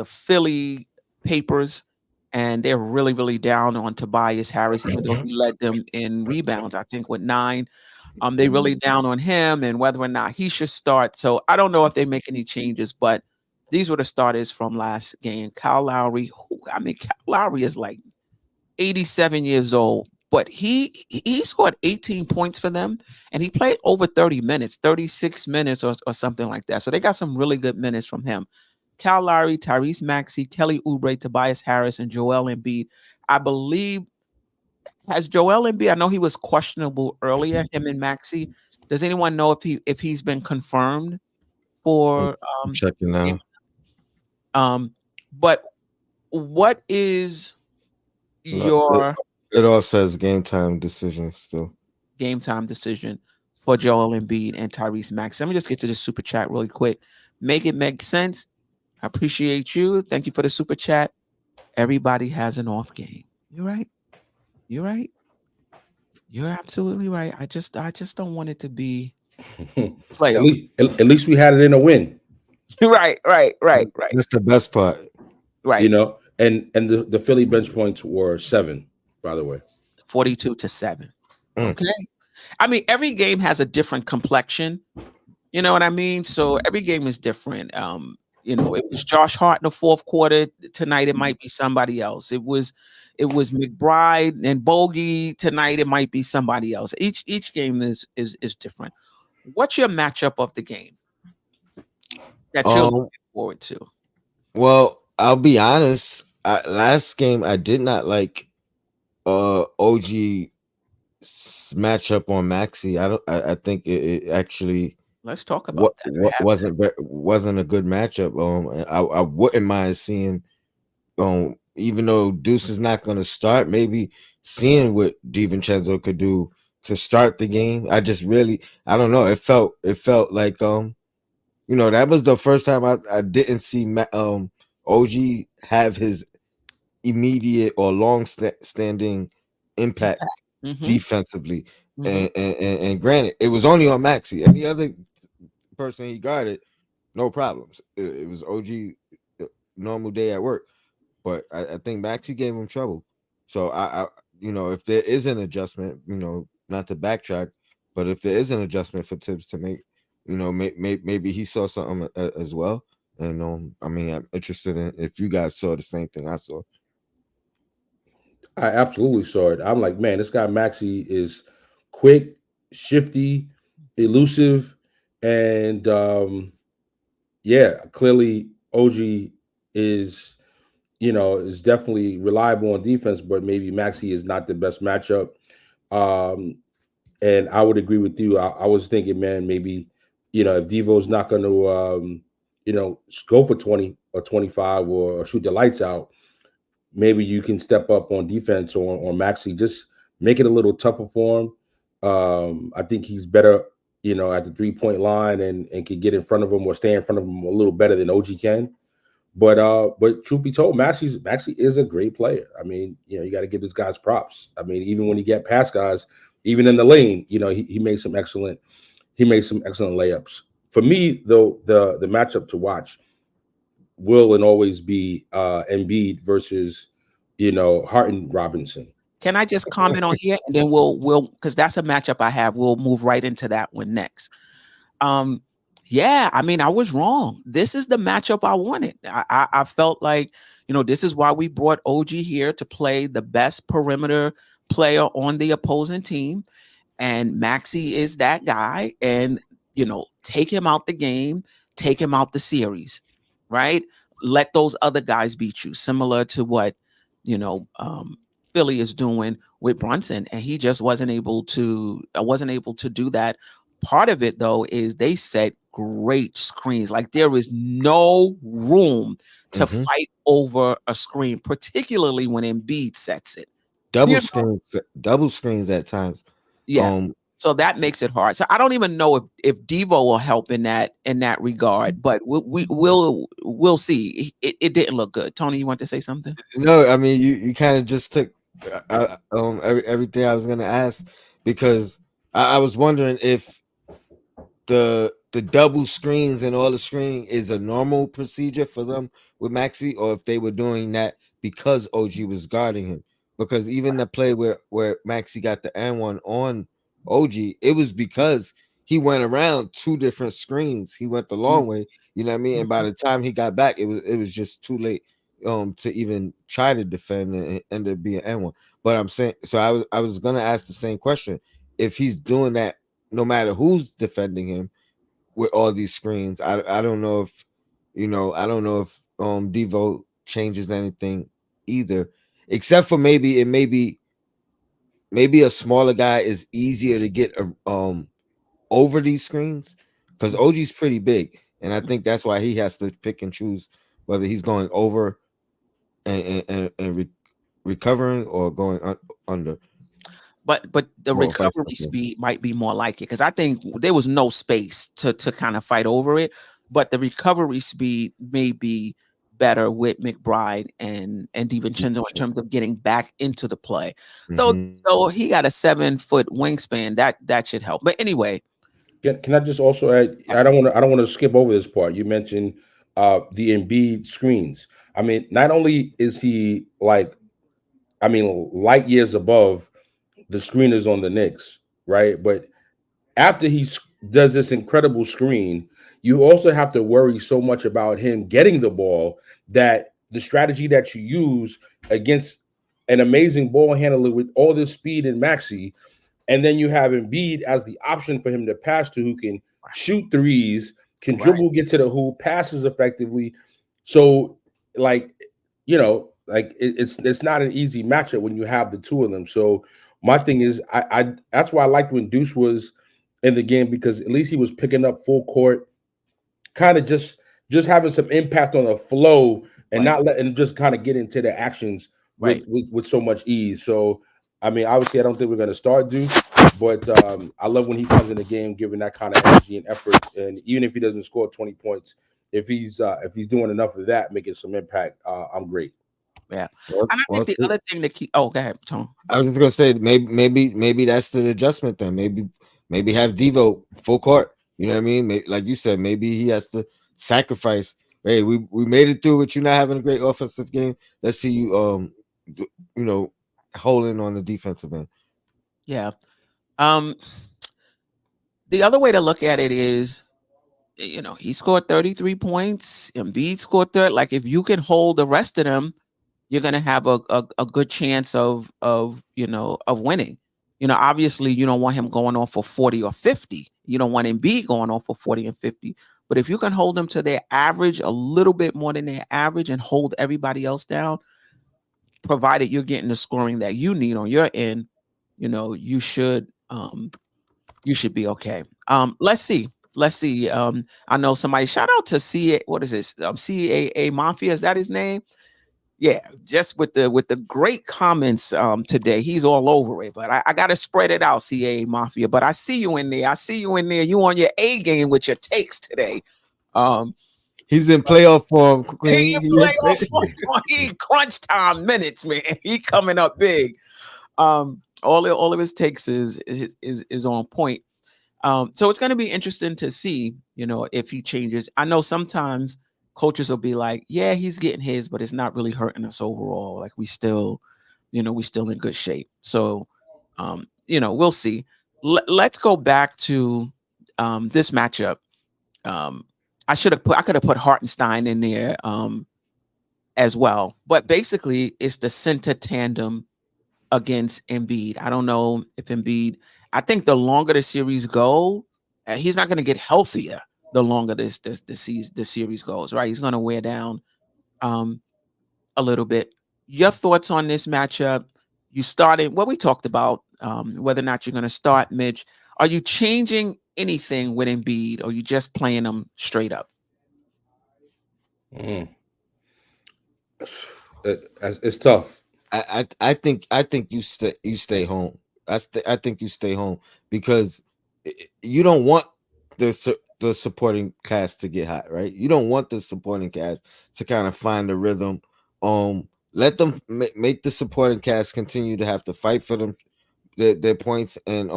Philly papers, and they're really, really down on Tobias Harris, even though he led them in rebounds, I think with 9. They really down on him and whether or not he should start. So I don't know if they make any changes, but these were the starters from last game. Kyle Lowry, Kyle Lowry is like 87 years old, but he scored 18 points for them, and he played over 30 minutes, 36 minutes or something like that. So they got some really good minutes from him. Kyle Lowry, Tyrese Maxey, Kelly Oubre, Tobias Harris, and Joel Embiid. I believe, has Joel Embiid, I know he was questionable earlier, him and Maxey. Does anyone know if he's been confirmed for I'm checking now. but What is Look, it, your it all says game time decision still. game time decision for Joel Embiid and Tyrese Maxey? Let me just get to the super chat really quick. Make it make sense. I appreciate you. Thank you for the super chat. Everybody has an off game. You're right. You're right. You're absolutely right. I just don't want it to be At playoff. least, at least we had it in a win. Right, right, right, right, That's the best part. You right. know, and the Philly bench points were 7, by the way. 42-7. Mm. Okay. I mean, every game has a different complexion. You know what I mean? So every game is different. It was Josh Hart in the fourth quarter. Tonight it might be somebody else. It was McBride and Bogey. Tonight it might be somebody else. Each game is different. What's your matchup of the game that you're Um, looking forward to? well, I'll be honest. Last game I did not like OG matchup on Maxi. I think it actually Let's talk about that. I have that. wasn't a good matchup. And I wouldn't mind seeing even though Deuce is not going to start, maybe seeing what DiVincenzo could do to start the game. I don't know. It felt like that was the first time I didn't see OG have his immediate or standing impact Impact. Mm-hmm. defensively. Mm-hmm. And granted, it was only on Maxi. Any other person he guarded, no problems. It was OG normal day at work. But I think Maxi gave him trouble. So if there is an adjustment, not to backtrack, but if there is an adjustment for Tibbs to make, maybe he saw something as well. And I mean, I'm interested in if you guys saw the same thing I saw. I absolutely saw it. I'm like, man, this guy Maxi is quick, shifty, elusive, and yeah, clearly OG is is definitely reliable on defense, but maybe Maxi is not the best matchup. Um, and I would agree with you. I was thinking, man, maybe if Devo's not going to go for 20 or 25 or shoot the lights out, maybe you can step up on defense or Maxi, just make it a little tougher for him. I think he's better, at the 3-point line and can get in front of him or stay in front of him a little better than OG can. But truth be told, Maxi is a great player. I mean, you got to give this guys props. I mean, even when you get past guys, even in the lane, he made some excellent layups. For me, though, the matchup to watch will and always be Embiid versus Harton Robinson. Can I just comment on here, and then we'll because that's a matchup I have. We'll move right into that one next. Yeah, I mean, I was wrong. This is the matchup I wanted. I felt like, this is why we brought OG here to play the best perimeter player on the opposing team. And Maxi is that guy. And, take him out the game, take him out the series, right? Let those other guys beat you, similar to what, you know, um, Philly is doing with Brunson. And he just wasn't able to do that. Part of it though is they set great screens. Like there is no room to Mm-hmm. fight over a screen, particularly when Embiid sets it. Double You know? screens, double screens at times. Yeah. Um, So that makes it hard. So I don't even know if Devo will help in that regard, but we'll see. It didn't look good. Tony, you want to say something? no, I mean you kind of just took everything I was gonna ask because I was wondering if the double screens and all the screening is a normal procedure for them with Maxi, or if they were doing that because OG was guarding him. Because even the play where Maxi got the N1 on OG, it was because he went around two different screens. He went the long way, you know what I mean? And by Mhm. the time he got back, it was just too late to even try to defend and it ended up being N1. But I'm saying, so I was gonna ask the same question. If he's doing that no matter who's defending him with all these screens. I don't know if Devo changes anything either, except for maybe a smaller guy is easier to get over these screens because OG's pretty big, and I think that's why he has to pick and choose whether he's going over and recovering or going under. But the Well, vice recovery versa. speed might be more like it because I think there was no space to kind of fight over it, but the recovery speed may be better with McBride and DiVincenzo in terms of getting back into the play. Though Mm-hmm. though he got a 7 foot wingspan, that should help. But anyway, Can I just also add? I don't want to skip over this part. You mentioned the Embiid screens. I mean, not only is he like, I mean, light years above the screeners on the Knicks, right? But after does this incredible screen, you also have to worry so much about him getting the ball that the strategy that you use against an amazing ball handler with all this speed and Maxi, and then you have Embiid as the option for him to pass to, who can shoot threes, can right, dribble, get to the hoop, passes effectively. So, like, like it's not an easy matchup when you have the two of them. So my thing is, I that's why I liked when Deuce was in the game, because at least he was picking up full court, kind of just having some impact on the flow and right, not letting them just kind of get into the actions right. with so much ease. So I mean, obviously, I don't think we're going to start Deuce, but I love when he comes in the game, giving that kind of energy and effort. And even if he doesn't score 20 points, if he's doing enough of that, making some impact, I'm great. Yeah. Well, And I think well, the other thing that keep oh, go ahead, Tom. I was just gonna say maybe that's the adjustment then. Maybe have Devo full court. You know what I mean? Like you said, maybe he has to sacrifice. Hey, we made it through with you not having a great offensive game. Let's see you you know holding on the defensive end. Yeah. Um, the other way to look at it is, he scored 33 points. Embiid scored 30. Like if you can hold the rest of them, you're gonna have a good chance of winning. Obviously you don't want him going on for 40 or 50. You don't want Embiid going on for 40 and 50. But if you can hold them to their average, a little bit more than their average, and hold everybody else down, provided you're getting the scoring that you need on your end, you should be okay. Let's see. Let's see. I know somebody shout out to what is this? CAA Mafia, is that his name? Yeah, just with the great comments today. He's all over it, but I gotta spread it out, CAA Mafia. But I see you in there. I see you in there. You on your A game with your takes today. Um He's in playoff form, he Queen. in He in playoff football. He crunch time minutes, man. He coming up big. All of his takes is on point. So it's going to be interesting to see, if he changes. I know sometimes coaches will be like, "Yeah, he's getting his, but it's not really hurting us overall. Like we still in good shape." So, we'll see. Let's go back to this matchup. Um, I could have put Hartenstein in there as well, but basically it's the center tandem against Embiid. I don't know if Embiid. I think the longer the series go, he's not going to get healthier. The longer the series goes, right? He's going to wear down um, a little bit. Your thoughts on this matchup? You started what we talked about, whether or not you're going to start Mitch. Are you changing anything with Embiid, or you just playing him straight up? Mm. It's tough. I think you stay home. I think you stay home because you don't want the supporting cast to get hot, right? You don't want the supporting cast to kind of find the rhythm. Let them make the supporting cast continue to have to fight for their points and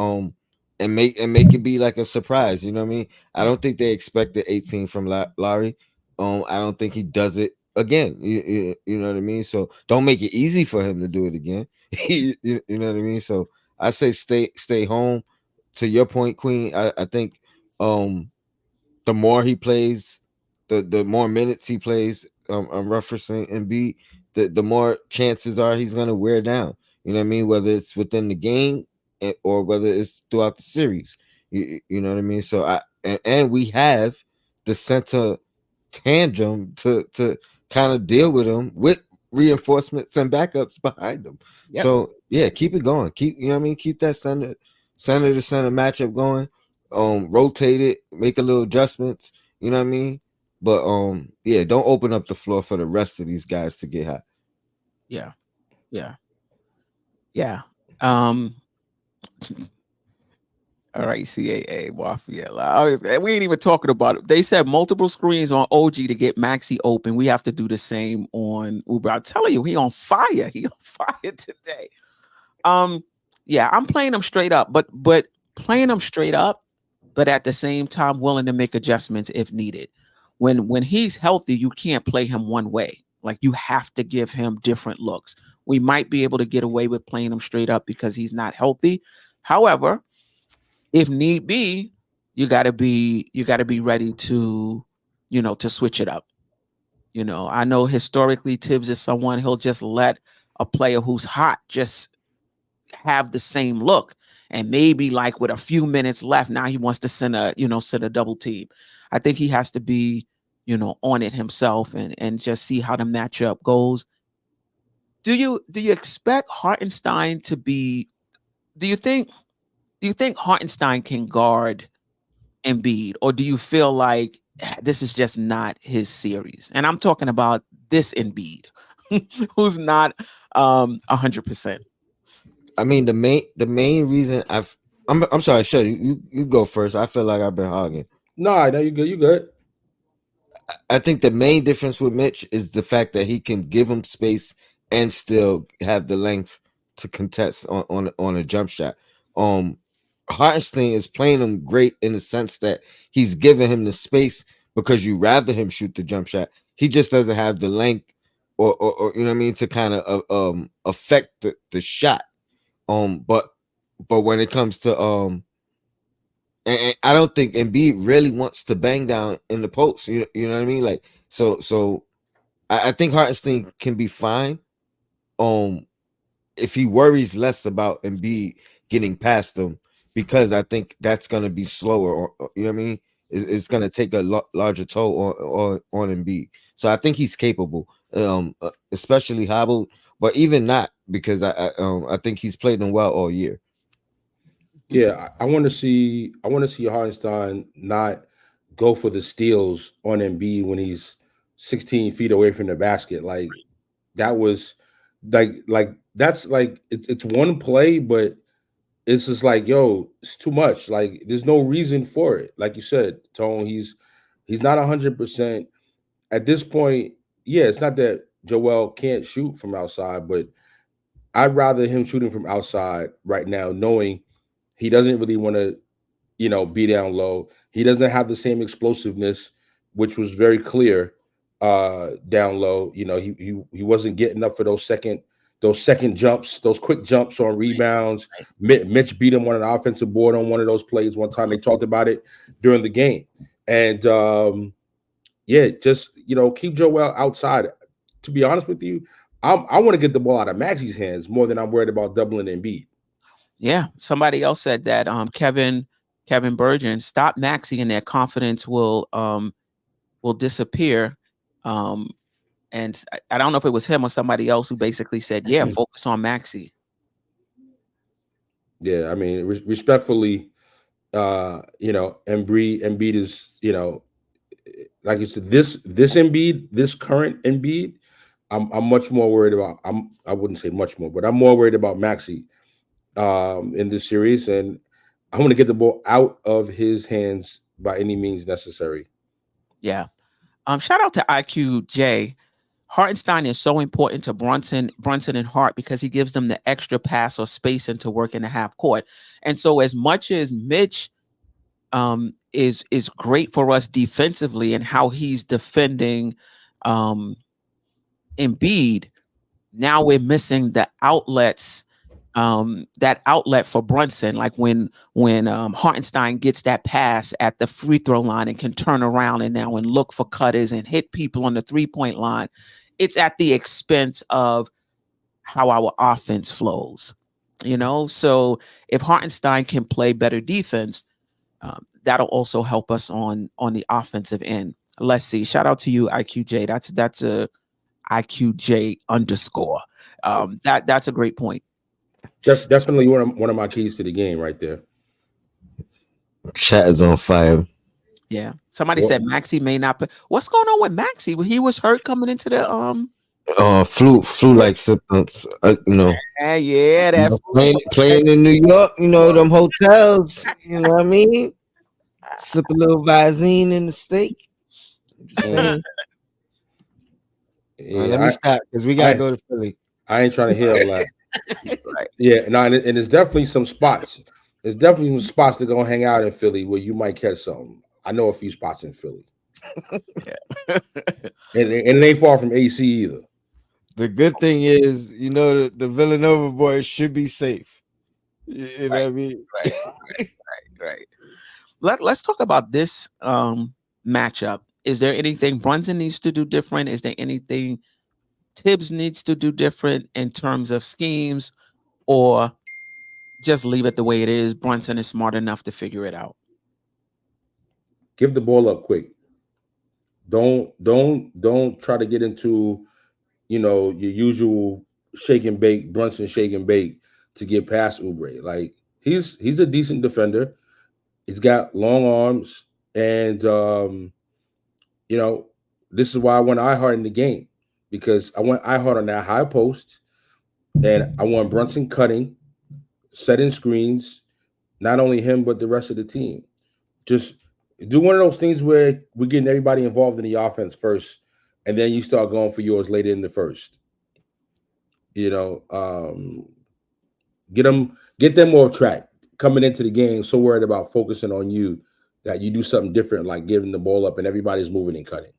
make it be like a surprise. You know what I mean? I don't think they expected 18 from Larry. I don't think he does it again. You know what I mean? So don't make it easy for him to do it again. You know what I mean? So I say stay home. To your point, Queen, I think um the more he plays, the more minutes he plays, I'm referencing Embiid, the more chances are he's gonna wear down. You know what I mean? Whether it's within the game or whether it's throughout the series. You know what I mean? So and we have the center tantrum to kind of deal with him with reinforcements and backups behind them. Yep. So yeah, keep it going. You know what I mean? Keep that center to center matchup going. Rotate it, make a little adjustments, you know what I mean? But yeah, don't open up the floor for the rest of these guys to get hot. Yeah. Yeah. Yeah. Um, all right, CAA, Mafia. We ain't even talking about it. They said multiple screens on OG to get Maxi open. We have to do the same on Uber. I'm telling you, he on fire. He on fire today. Um, yeah, I'm playing him straight up, but playing him straight up, but at the same time willing to make adjustments if needed. When he's healthy, you can't play him one way. Like you have to give him different looks. We might be able to get away with playing him straight up because he's not healthy. However, if need be, you got to be ready to, to switch it up. I know historically Tibbs is someone he'll just let a player who's hot just have the same look. And maybe like with a few minutes left, now he wants to send a double team. I think he has to be, on it himself and just see how the matchup goes. Do you expect Hartenstein to be do you think Hartenstein can guard Embiid, or do you feel like this is just not his series? And I'm talking about this Embiid, who's not 100%. I mean, the main reason I'm sorry, Shay, you go first. I feel like I've been hogging. No, I know you good. You good. I think the main difference with Mitch is the fact that he can give him space and still have the length to contest on a jump shot. Um, Hartenstein is playing him great in the sense that he's giving him the space because you rather him shoot the jump shot. He just doesn't have the length or you know what I mean to kind of affect the shot. But when it comes to and I don't think Embiid really wants to bang down in the post. You know what I mean? Like so I think Hartenstein can be fine. Um, if he worries less about Embiid getting past him, because I think that's gonna be slower. Or you know what I mean? It's gonna take a larger toll on Embiid. So I think he's capable, especially hobbled, but even not because I think he's played them well all year. Yeah, I want to see. I want to see Hardenstein not go for the steals on Embiid when he's 16 feet away from the basket. Like that was like that's like it's one play, but it's just like yo, it's too much. Like there's no reason for it. Like you said, Tone, he's not 100% at this point. Yeah, it's not that Joel can't shoot from outside, but I'd rather him shooting from outside right now, knowing he doesn't really want to, be down low. He doesn't have the same explosiveness, which was very clear down low. He wasn't getting up for those second jumps, those quick jumps on rebounds. Mitch beat him on an offensive board on one of those plays one time. They talked about it during the game. And yeah, just keep Joel outside. To be honest with you, I want to get the ball out of Maxi's hands more than I'm worried about doubling Embiid. Yeah, somebody else said that Kevin Burgeon stop Maxi and their confidence will disappear. Um, and I don't know if it was him or somebody else who basically said, "Yeah, focus on Maxi." Yeah, I mean, respectfully, Embiid is, like you said, this Embiid, this current Embiid, I'm much more worried about. I wouldn't say much more, but I'm more worried about Maxi in this series, and I want to get the ball out of his hands by any means necessary. Yeah. Shout out to IQJ. Hartenstein is so important to Brunson and Hart because he gives them the extra pass or spacing to work in the half court. And so as much as Mitch is great for us defensively and how he's defending um Embiid, now we're missing the outlets, that outlet for Brunson. Like when Hartenstein gets that pass at the free throw line and can turn around and look for cutters and hit people on the 3-point line, it's at the expense of how our offense flows. So if Hartenstein can play better defense, that'll also help us on the offensive end. Let's see. Shout out to you, IQJ. That's a IQJ underscore. That's a great point. Definitely one of my keys to the game right there. Chat is on fire. Yeah. Somebody What? said Maxi may not play. What's going on with Maxi? He was hurt coming into the flu like symptoms. Yeah, that Playing in New York, them hotels. You know what I mean? Slip a little Visine in the steak. I'm just Mm. saying. All right, let me Yeah, stop because we gotta I go to Philly. I ain't trying to hear all that. right. Yeah, no, and there's definitely some spots. There's definitely some spots to go hang out in Philly where you might catch something. I know a few spots in Philly, Yeah. and it ain't far from AC either. The good thing is, the Villanova boys should be safe. You know Right, what I mean? right, right. Let's talk about this matchup. Is there anything Brunson needs to do different? Is there anything Tibbs needs to do different in terms of schemes, or just leave it the way it is? Brunson is smart enough to figure it out. Give the ball up quick. Don't try to get into your usual shake and bake, Brunson shake and bake to get past Oubre. Like he's a decent defender. He's got long arms, and you know this is why I went iHeart in the game because I went iHeart on that high post, and I want Brunson cutting, setting screens. Not only him but the rest of the team. Just do one of those things where we're getting everybody involved in the offense first, and then you start going for yours later in the first. You know, get them off track coming into the game. So worried about focusing on you that you do something different, like giving the ball up and everybody's moving and cutting.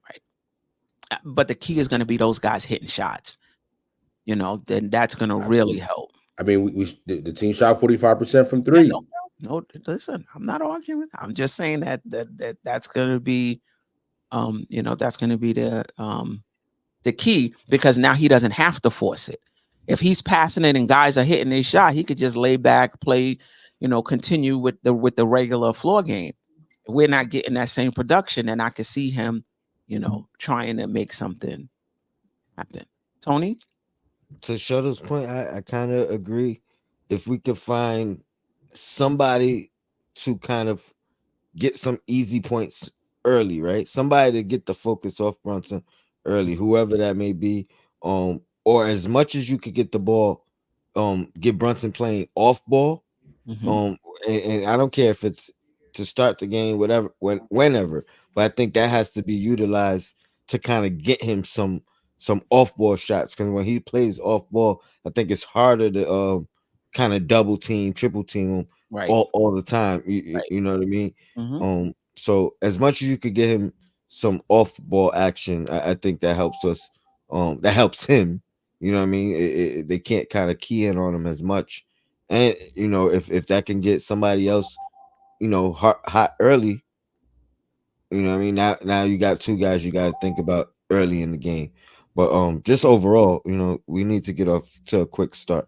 Right. But the key is going to be those guys hitting shots. Then that's going to really help. I mean, the team shot 45% from Yeah, three. no. Listen, I'm not arguing. I'm just saying that's going to be, that's going to be the key, because now he doesn't have to force it. If he's passing it and guys are hitting a shot, he could just lay back, play, continue with the regular floor game. If we're not getting that same production, and I could see him, trying to make something happen. Tony? To Shuttle's point, I kind of agree. If we could find somebody to kind of get some easy points early, right? Somebody to get the focus off Brunson early, whoever that may be. Or as much as you could get the ball, get Brunson playing off ball. Mhm. Um, and I don't care if it's to start the game, whatever, whenever, but I think that has to be utilized to kind of get him some off ball shots. Because when he plays off ball, I think it's harder to kind of double team, triple team him Right. all the time. Right. You know what I mean? Mhm. So as much as you could get him some off ball action, I think that helps us. That helps him. You know what I mean? They can't kind of key in on him as much, and if that can get somebody else, hot early. You know what I mean? Now you got two guys you got to think about early in the game. But just overall, we need to get off to a quick start.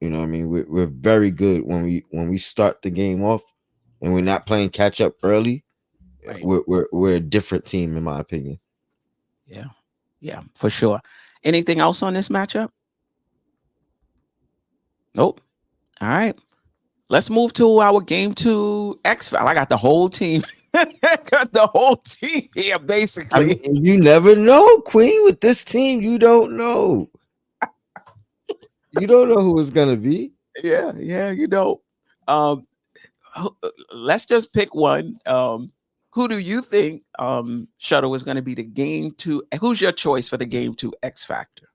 You know what I mean? We're very good when we start the game off, and we're not playing catch up early. Right. We're a different team in my opinion. Yeah. Yeah, for sure. Anything else on this matchup? Nope. All right. Let's move to our game 2 X File. I got the whole team. Got the whole team here, I basically. mean, you never know, Queen. With this team, you don't know. You don't know who it's gonna be. Yeah, Um, let's just pick one. Who do you think, Shuttle, is going to be the game 2? Who's your choice for the game 2 X Factor?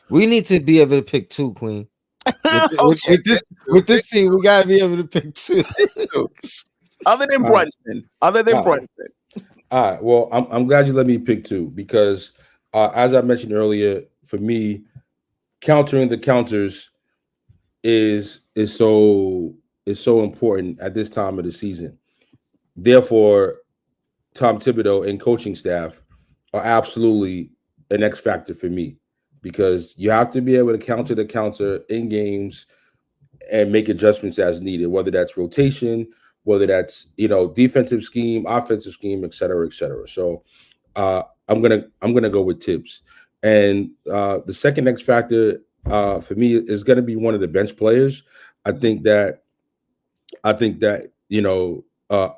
We need to be able to pick two, Queen. With, with, Okay, with this with this team, we gotta be able to pick two. other than All right. Brunson. Other than All right. Brunson. All right. Well, I'm glad you let me pick two because, as I mentioned earlier, for me, countering the counters is so important at this time of the season. Therefore, Tom Thibodeau and coaching staff are absolutely an X factor for me because you have to be able to counter the counter in games and make adjustments as needed, whether that's rotation, whether that's defensive scheme, offensive scheme, et cetera, et cetera. So I'm gonna go with Tibbs, and the second X factor for me is gonna be one of the bench players. I think that I think that uh,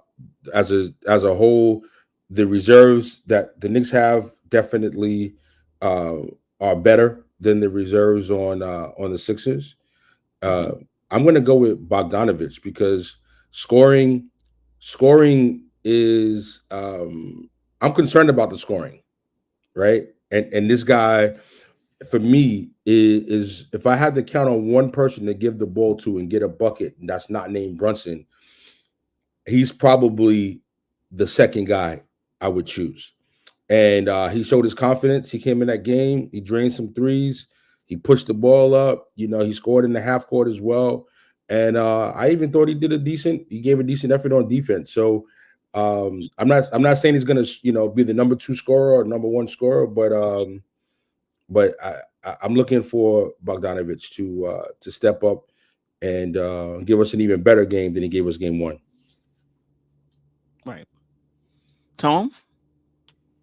as a whole, The reserves that the Knicks have definitely uh, are better than the reserves on the Sixers. Mhm. Uh, I'm going to go with Bogdanovich because scoring scoring is I'm concerned about the scoring, right? And this guy for me is if I had to count on one person to give the ball to and get a bucket that's not named Brunson, he's probably the second guy I would choose. And he showed his confidence. He came in that game. He drained some threes. He pushed the ball up. You know, he scored in the half court as well. And I even thought he did a decent. He gave a decent effort on defense. So I'm not saying he's gonna be the number two scorer or number one scorer, but I'm looking for Bogdanovich to step up and give us an even better game than he gave us game one. Right. Tom,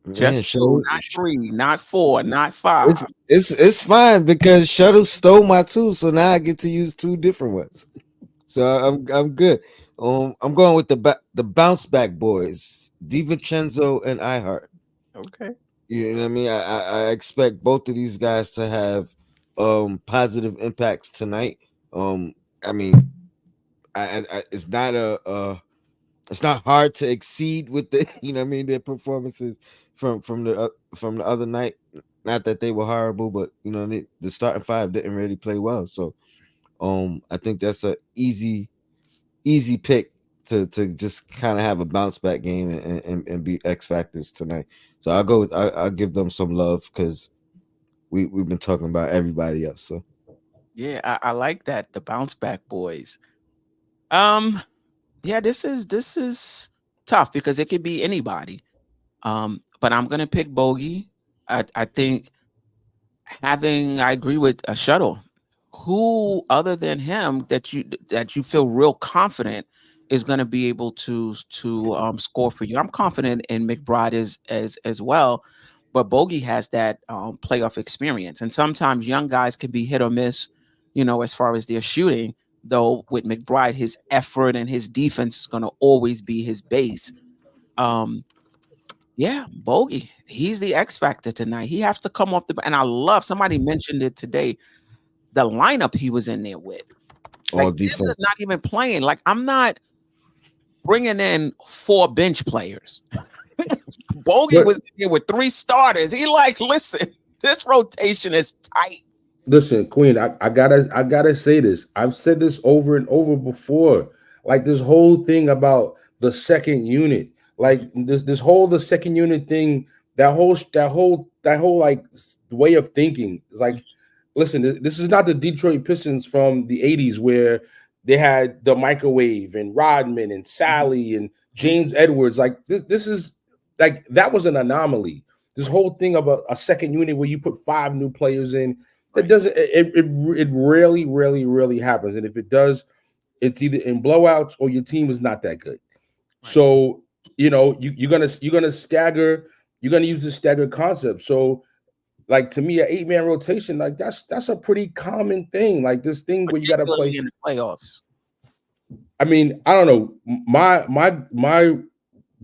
Man, just two, not three, not four, not five. it's fine because Shuttle stole my two, so now I get to use two different ones. So I'm good. I'm going with the bounce back boys, DiVincenzo and iHeart. Okay. You know what I mean? I expect both of these guys to have positive impacts tonight. I mean, it's not it's not hard to exceed with the you know what I mean their performances from the other night. Not that they were horrible, but you know the starting five didn't really play well. So I think that's a easy pick to just kind of have a bounce back game and be X factors tonight. So I'll go with I'll give them some love because we've been talking about everybody else. So Yeah, I like that. The bounce back boys. Um, yeah, this is tough because it could be anybody. But I'm gonna pick Bogey. I think I agree with a shuttle. Who other than him that you feel real confident is going to be able to score for you? I'm confident in McBride as well, but Bogey has that playoff experience, and sometimes young guys can be hit or miss, as far as their shooting. Though with McBride, his effort and his defense is going to always be his base. Um, yeah, Bogey. He's the X factor tonight. He has to come off and I love somebody mentioned it today. The lineup he was in there with. all Like Tibbs is defense. not even playing. Like I'm not bringing in four bench players. Bogey But was in here with three starters. He like, listen, this rotation is tight. listen, Queen, I gotta say this. I've said this over and over before. Like this whole thing about the second unit, like this whole the second unit thing, that whole like way of thinking is like, listen, this is not the Detroit Pistons from the '80s where they had the microwave and Rodman and Mhm, Sally and mhm, James Edwards. Like this is like that was an anomaly. This whole thing of a second unit where you put five new players in that right, doesn't it rarely happens. And if it does, it's either in blowouts or your team is not that good. right. So you're gonna stagger, you're gonna use the stagger concept. So like to me, an 8-man rotation, like that's a pretty common thing. Like this thing where you gotta Particularly play. in the playoffs. I mean, I don't know. My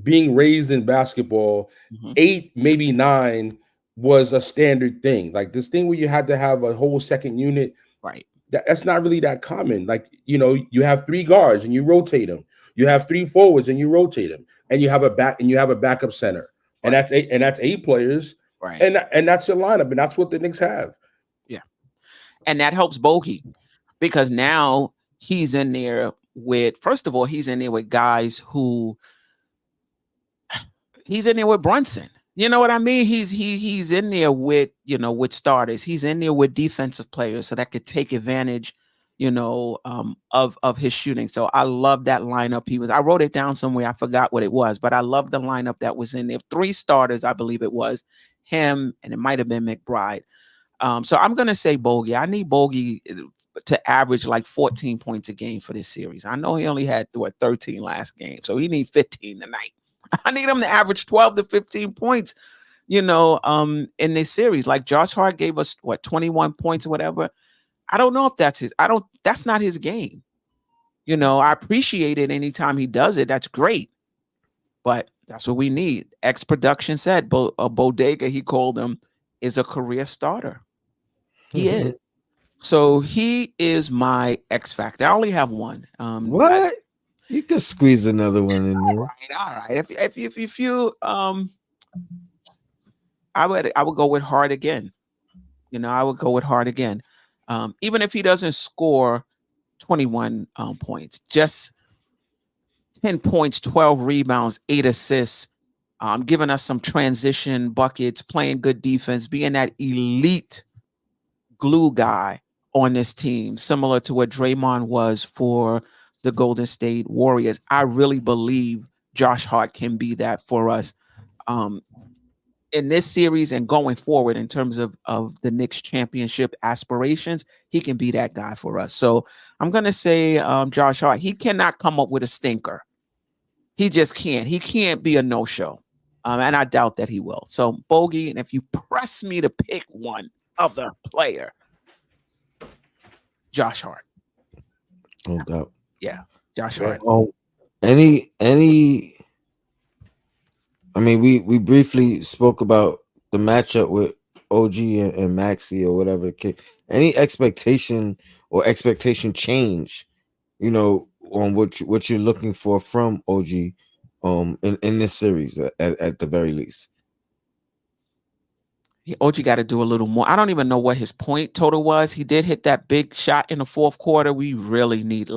being raised in basketball, Mhm, 8, maybe 9 was a standard thing. Like this thing where you had to have a whole second unit, right, that's not really that common. Like, you have three guards and you rotate them. You have three forwards and you rotate them. And you have a backup center. And right, that's eight players. right. And that's your lineup. And that's what the Knicks have. Yeah. And that helps Bogey because now he's in there with, first of all, he's in there with guys who he's in there with Brunson. You know what I mean? He's in there with starters. He's in there with defensive players, so that could take advantage, of his shooting. So I love that lineup. I wrote it down somewhere. I forgot what it was, but I love the lineup that was in there. Three starters, I believe it was him, and it might have been McBride. So I'm gonna say Bogey. I need Bogey to average like 14 points a game for this series. I know he only had 13 last game, so he needs 15 tonight. I need him to average 12 to 15 points, in this series. Like Josh Hart gave us 21 points or whatever. I don't know if that's not his game. I appreciate it anytime he does it. That's great. but that's what we need. X Production said Bodega, he called him, is a career starter. He is. So he is my X factor. I only have one. What? You could squeeze another one in there. All right. If you I would go with Hart again. I would go with Hart again. Even if he doesn't score 21 points, just 10 points, 12 rebounds, 8 assists, giving us some transition buckets, playing good defense, being that elite glue guy on this team, similar to what Draymond was for the Golden State Warriors. I really believe Josh Hart can be that for us in this series and going forward in terms of the Knicks championship aspirations. He can be that guy for us. So I'm going to say Josh Hart. He cannot come up with a stinker. He just can't. He can't be a no-show. And I doubt that he will. So Bogey, and if you press me to pick one other player, Josh Hart. No doubt. Yeah, Josh Hart. Any I mean, we briefly spoke about the matchup with OG and Maxi or whatever the case. Any expectation or expectation change, on what you're looking for from OG in this series at the very least? OG got to do a little more. I don't even know what his point total was. He did hit that big shot in the fourth quarter. We really need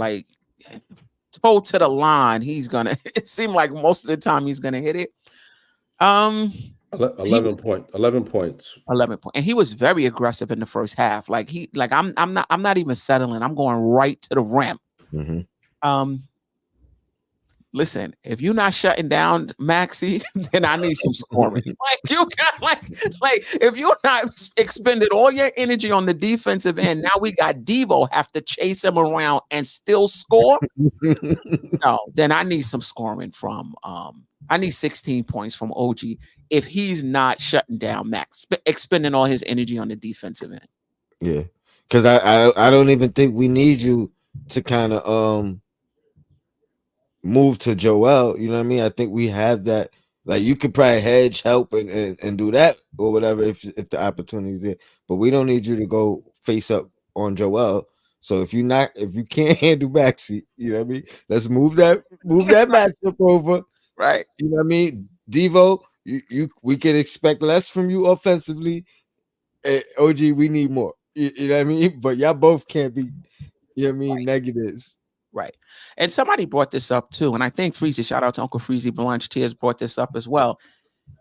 toe to the line. He's gonna. It seemed like most of the time he's gonna hit it. 11 points. 11 points, and he was very aggressive in the first half. I'm not even settling. I'm going right to the rim. Mm-hmm. Listen, if you're not shutting down Maxi, then I need some scoring. You got if you're not expended all your energy on the defensive end, now we got Devo have to chase him around and still score. No, then I need some scoring from I need 16 points from OG if he's not shutting down Max, expending all his energy on the defensive end. Yeah, because I don't even think we need you to kind of move to Joel. You know what I mean? I think we have that. Like, you could probably hedge, help, and do that or whatever if the opportunity is there. But we don't need you to go face up on Joel. So if you can't handle Maxi, you know what I mean? Let's move that matchup over. Right. You know what I mean? Devo, we can expect less from you offensively. OG, we need more. You know what I mean? But y'all both can't be, you know what I mean, negatives. Right. And somebody brought this up too. And I think Freezy, shout out to Uncle Freezy Blanche Tears, brought this up as well.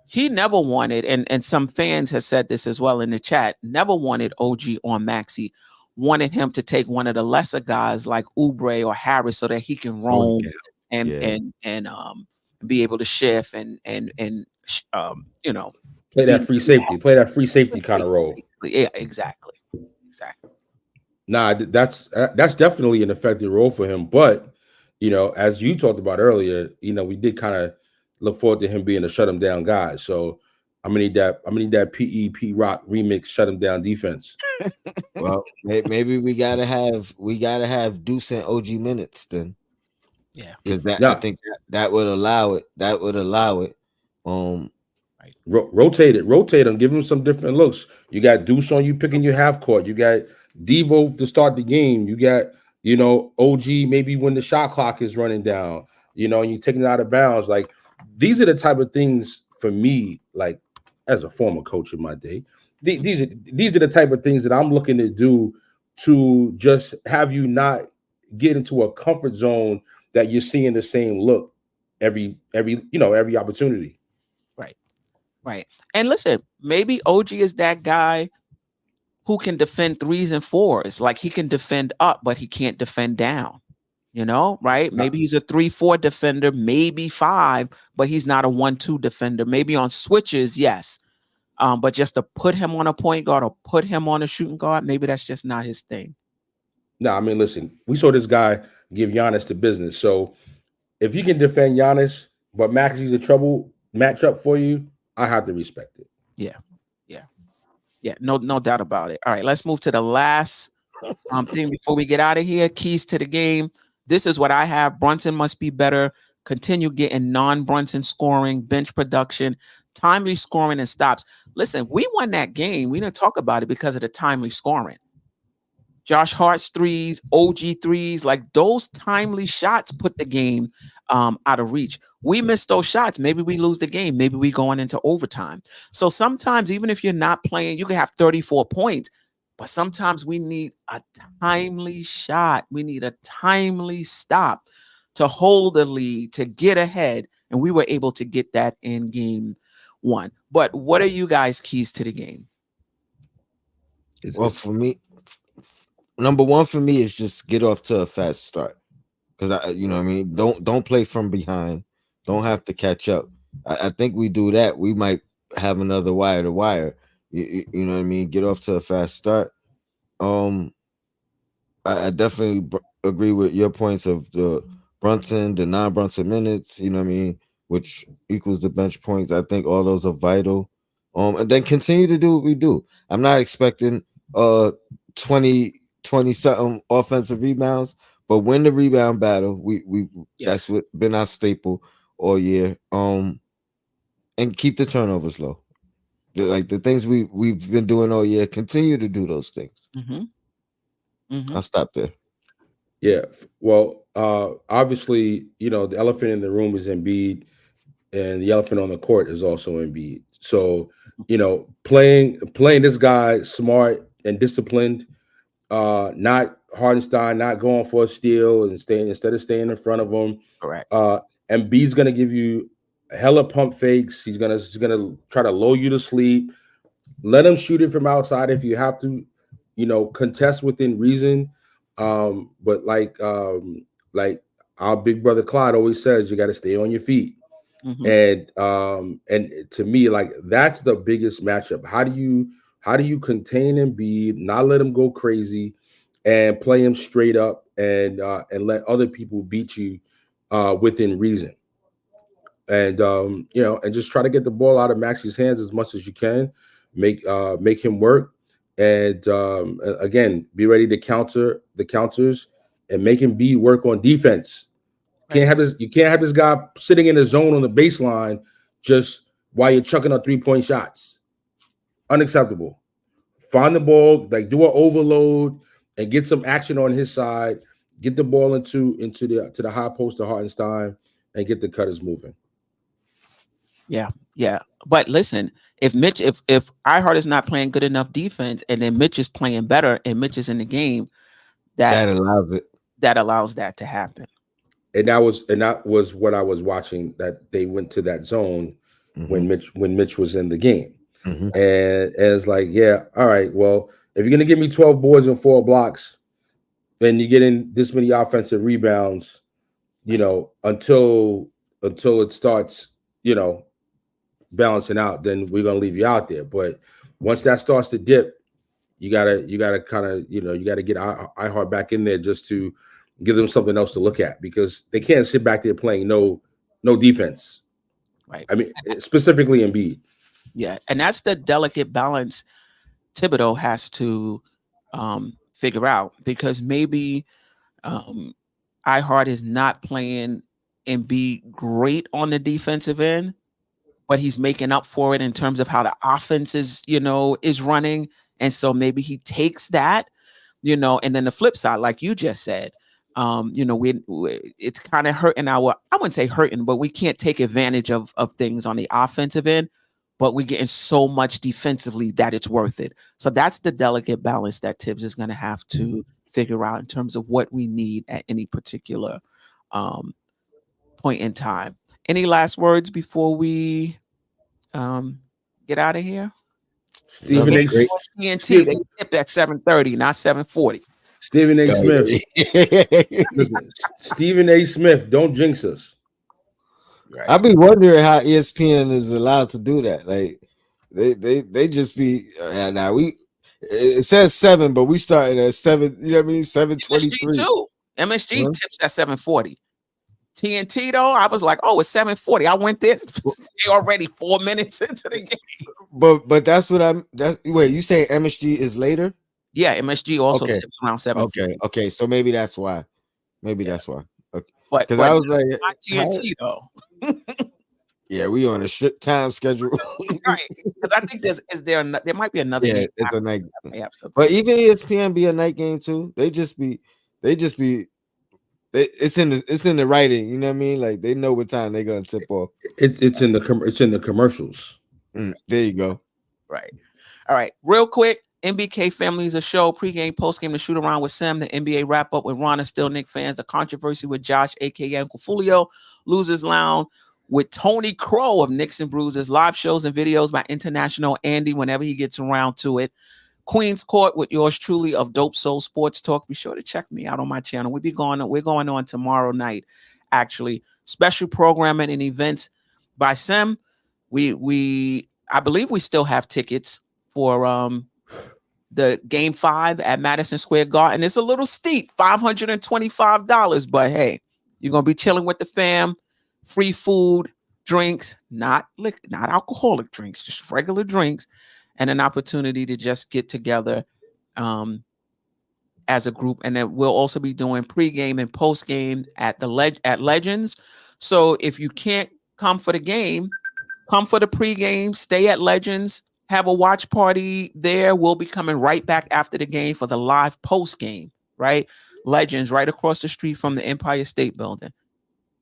He never wanted, and some fans have said this as well in the chat, never wanted OG on Maxi, wanted him to take one of the lesser guys like Oubre or Harris so that he can roam and be able to shift and play that free safety kind of role. Yeah, exactly. Nah, that's definitely an effective role for him. But as you talked about earlier, we did kind of look forward to him being a shut him down guy. So I'm gonna need that PEP Rock remix shut him down defense. Well, maybe we gotta have Deuce and OG minutes then. Yeah, because I think that would allow it. Right. Rotate them, give him some different looks. You got Deuce on you picking your half court. You got Devo to start the game. You got OG maybe when the shot clock is running down. And you taking it out of bounds. Like, these are the type of things for me. Like, as a former coach in my day, these are the type of things that I'm looking to do to just have you not get into a comfort zone that you're seeing the same look every opportunity. Right. And listen, maybe OG is that guy who can defend 3s and 4s. Like, he can defend up, but he can't defend down. Right? Maybe he's a 3-4 defender, maybe 5, but he's not a 1-2 defender. Maybe on switches, yes. But just to put him on a point guard or put him on a shooting guard, maybe that's just not his thing. No, I mean, listen, we saw this guy give Giannis the business. So if you can defend Giannis, but Maxi's a trouble matchup for you, I have to respect it. Yeah. No doubt about it. All right, let's move to the last thing before we get out of here. Keys to the game. This is what I have. Brunson must be better continue getting non-Brunson scoring, bench production, timely scoring, and stops. Listen, we won that game. We didn't talk about it because of the timely scoring. Josh Hart's threes, OG threes, like those timely shots put the game out of reach. We miss those shots. Maybe we lose the game. Maybe we going into overtime. So sometimes, even if you're not playing, you can have 34 points, but sometimes we need a timely shot. We need a timely stop to hold the lead, to get ahead. And we were able to get that in game one. But what are you guys' keys to the game? Well, for me, number one for me is just get off to a fast start, because what I mean, don't play from behind, don't have to catch up. I think we do that, we might have another wire to wire. You know what I mean? Get off to a fast start. I definitely agree with your points of the Brunson, the non-Brunson minutes. You know what I mean, which equals the bench points. I think all those are vital. And then continue to do what we do. I'm not expecting 20 something offensive rebounds, but win the rebound battle. We That's what been our staple all year. And keep the turnovers low. Like the things we've been doing all year, continue to do those things. I'll stop there. Yeah. Well, obviously, the elephant in the room is Embiid, and the elephant on the court is also Embiid. So, playing this guy smart and disciplined, not Hardenstein, not going for a steal and instead of staying in front of him. Correct. Embiid's gonna give you hella pump fakes. He's gonna try to lull you to sleep. Let him shoot it from outside if you have to, contest within reason. But like our big brother Clyde always says, you got to stay on your feet. And to me, like, that's the biggest matchup. How do you contain Embiid, not let him go crazy, and play him straight up, and let other people beat you within reason. And and just try to get the ball out of Maxi's hands as much as you can. Make him work, and again, be ready to counter the counters and make him work on defense. You can't have this guy sitting in the zone on the baseline just while you're chucking up 3-point shots. Unacceptable. Find the ball, like do an overload and get some action on his side. Get the ball into the high post of Hartenstein and get the cutters moving. Yeah. But listen, if Ihart is not playing good enough defense, and then Mitch is playing better, and Mitch is in the game, that allows it. That allows that to happen. And that was what I was watching, that they went to that zone when Mitch was in the game. And it's like, yeah, all right, well, if you're gonna give me 12 boards and 4 blocks, then you get in this many offensive rebounds, until it starts, balancing out, then we're gonna leave you out there. But once that starts to dip, you gotta kind of, you gotta get Ihart back in there just to give them something else to look at, because they can't sit back there playing no defense. Right. I mean, specifically Embiid. Yeah, and that's the delicate balance Thibodeau has to figure out, because maybe Ihart is not playing Embiid great on the defensive end, but he's making up for it in terms of how the offense is, is running. And so maybe he takes that, and then the flip side, like you just said, it's kind of hurting I wouldn't say hurting, but we can't take advantage of things on the offensive end, but we're getting so much defensively that it's worth it. So that's the delicate balance that Tibbs is going to have to figure out in terms of what we need at any particular point in time. Any last words before we get out of here? Stephen A. TNT, they tip at 7:30, not 7:40. Stephen A. Smith. Listen, Stephen A. Smith, don't jinx us. Right. I've been wondering how ESPN is allowed to do that. Like they just be now it says 7, but we started at 7. You know what I mean? 7:23. MSG tips at 7:40. TNT though, I was like, oh, it's 7:40. I went there. They already 4 minutes into the game. But that's what wait, you say MSG is later? Yeah, MSG also tips around 7:40. Okay. So maybe that's why. That's why. Okay. But Because I was like, not TNT though. yeah, we on a shit time schedule. Right. Because I think there might be another Yeah, game. it's a night. They have something. But even ESPN be a night game too. It's in the writing. You know what I mean? Like they know what time they're gonna tip off. It's in the commercials. There you go. Right. All right. Real quick. NBK Families, a show, pregame, postgame, the shoot around with Sim, the NBA wrap up with Ron and Still Nick fans, the controversy with Josh, aka Uncle Fulio, Losers Lounge with Tony Crow of Knicks and Bruises, live shows and videos by International Andy whenever he gets around to it. Queen's Court with yours truly of Dope Soul Sports Talk. Be sure to check me out on my channel. We're going on tomorrow night, actually. Special programming and events by Sim. I believe we still have tickets for the game 5 at Madison Square Garden. It's a little steep, $525, but hey, you're gonna be chilling with the fam, free food, drinks, not alcoholic drinks, just regular drinks, and an opportunity to just get together as a group. And then we'll also be doing pregame and postgame at Legends. So if you can't come for the game, come for the pregame, stay at Legends, have a watch party there. We'll be coming right back after the game for the live post game, right? Legends right across the street from the Empire State Building.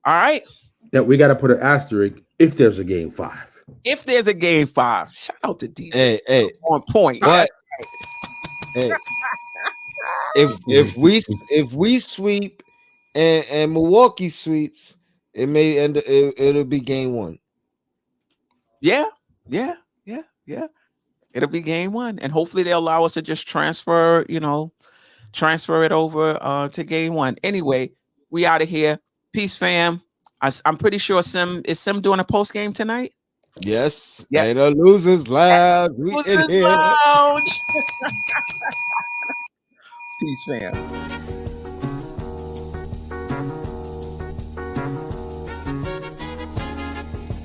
All right. Now we got to put an asterisk if there's a game 5. If there's a game 5, shout out to DJ. Hey, on point. But hey, if we sweep and Milwaukee sweeps, it'll be game 1. Yeah. It'll be game 1, and hopefully they'll allow us to just transfer it over to game 1. Anyway, we out of here. Peace, fam. I'm pretty sure Sim doing a post game tonight. Yes. Yeah. And the Losers Lounge. We Losers in here. Lounge. Peace, fam.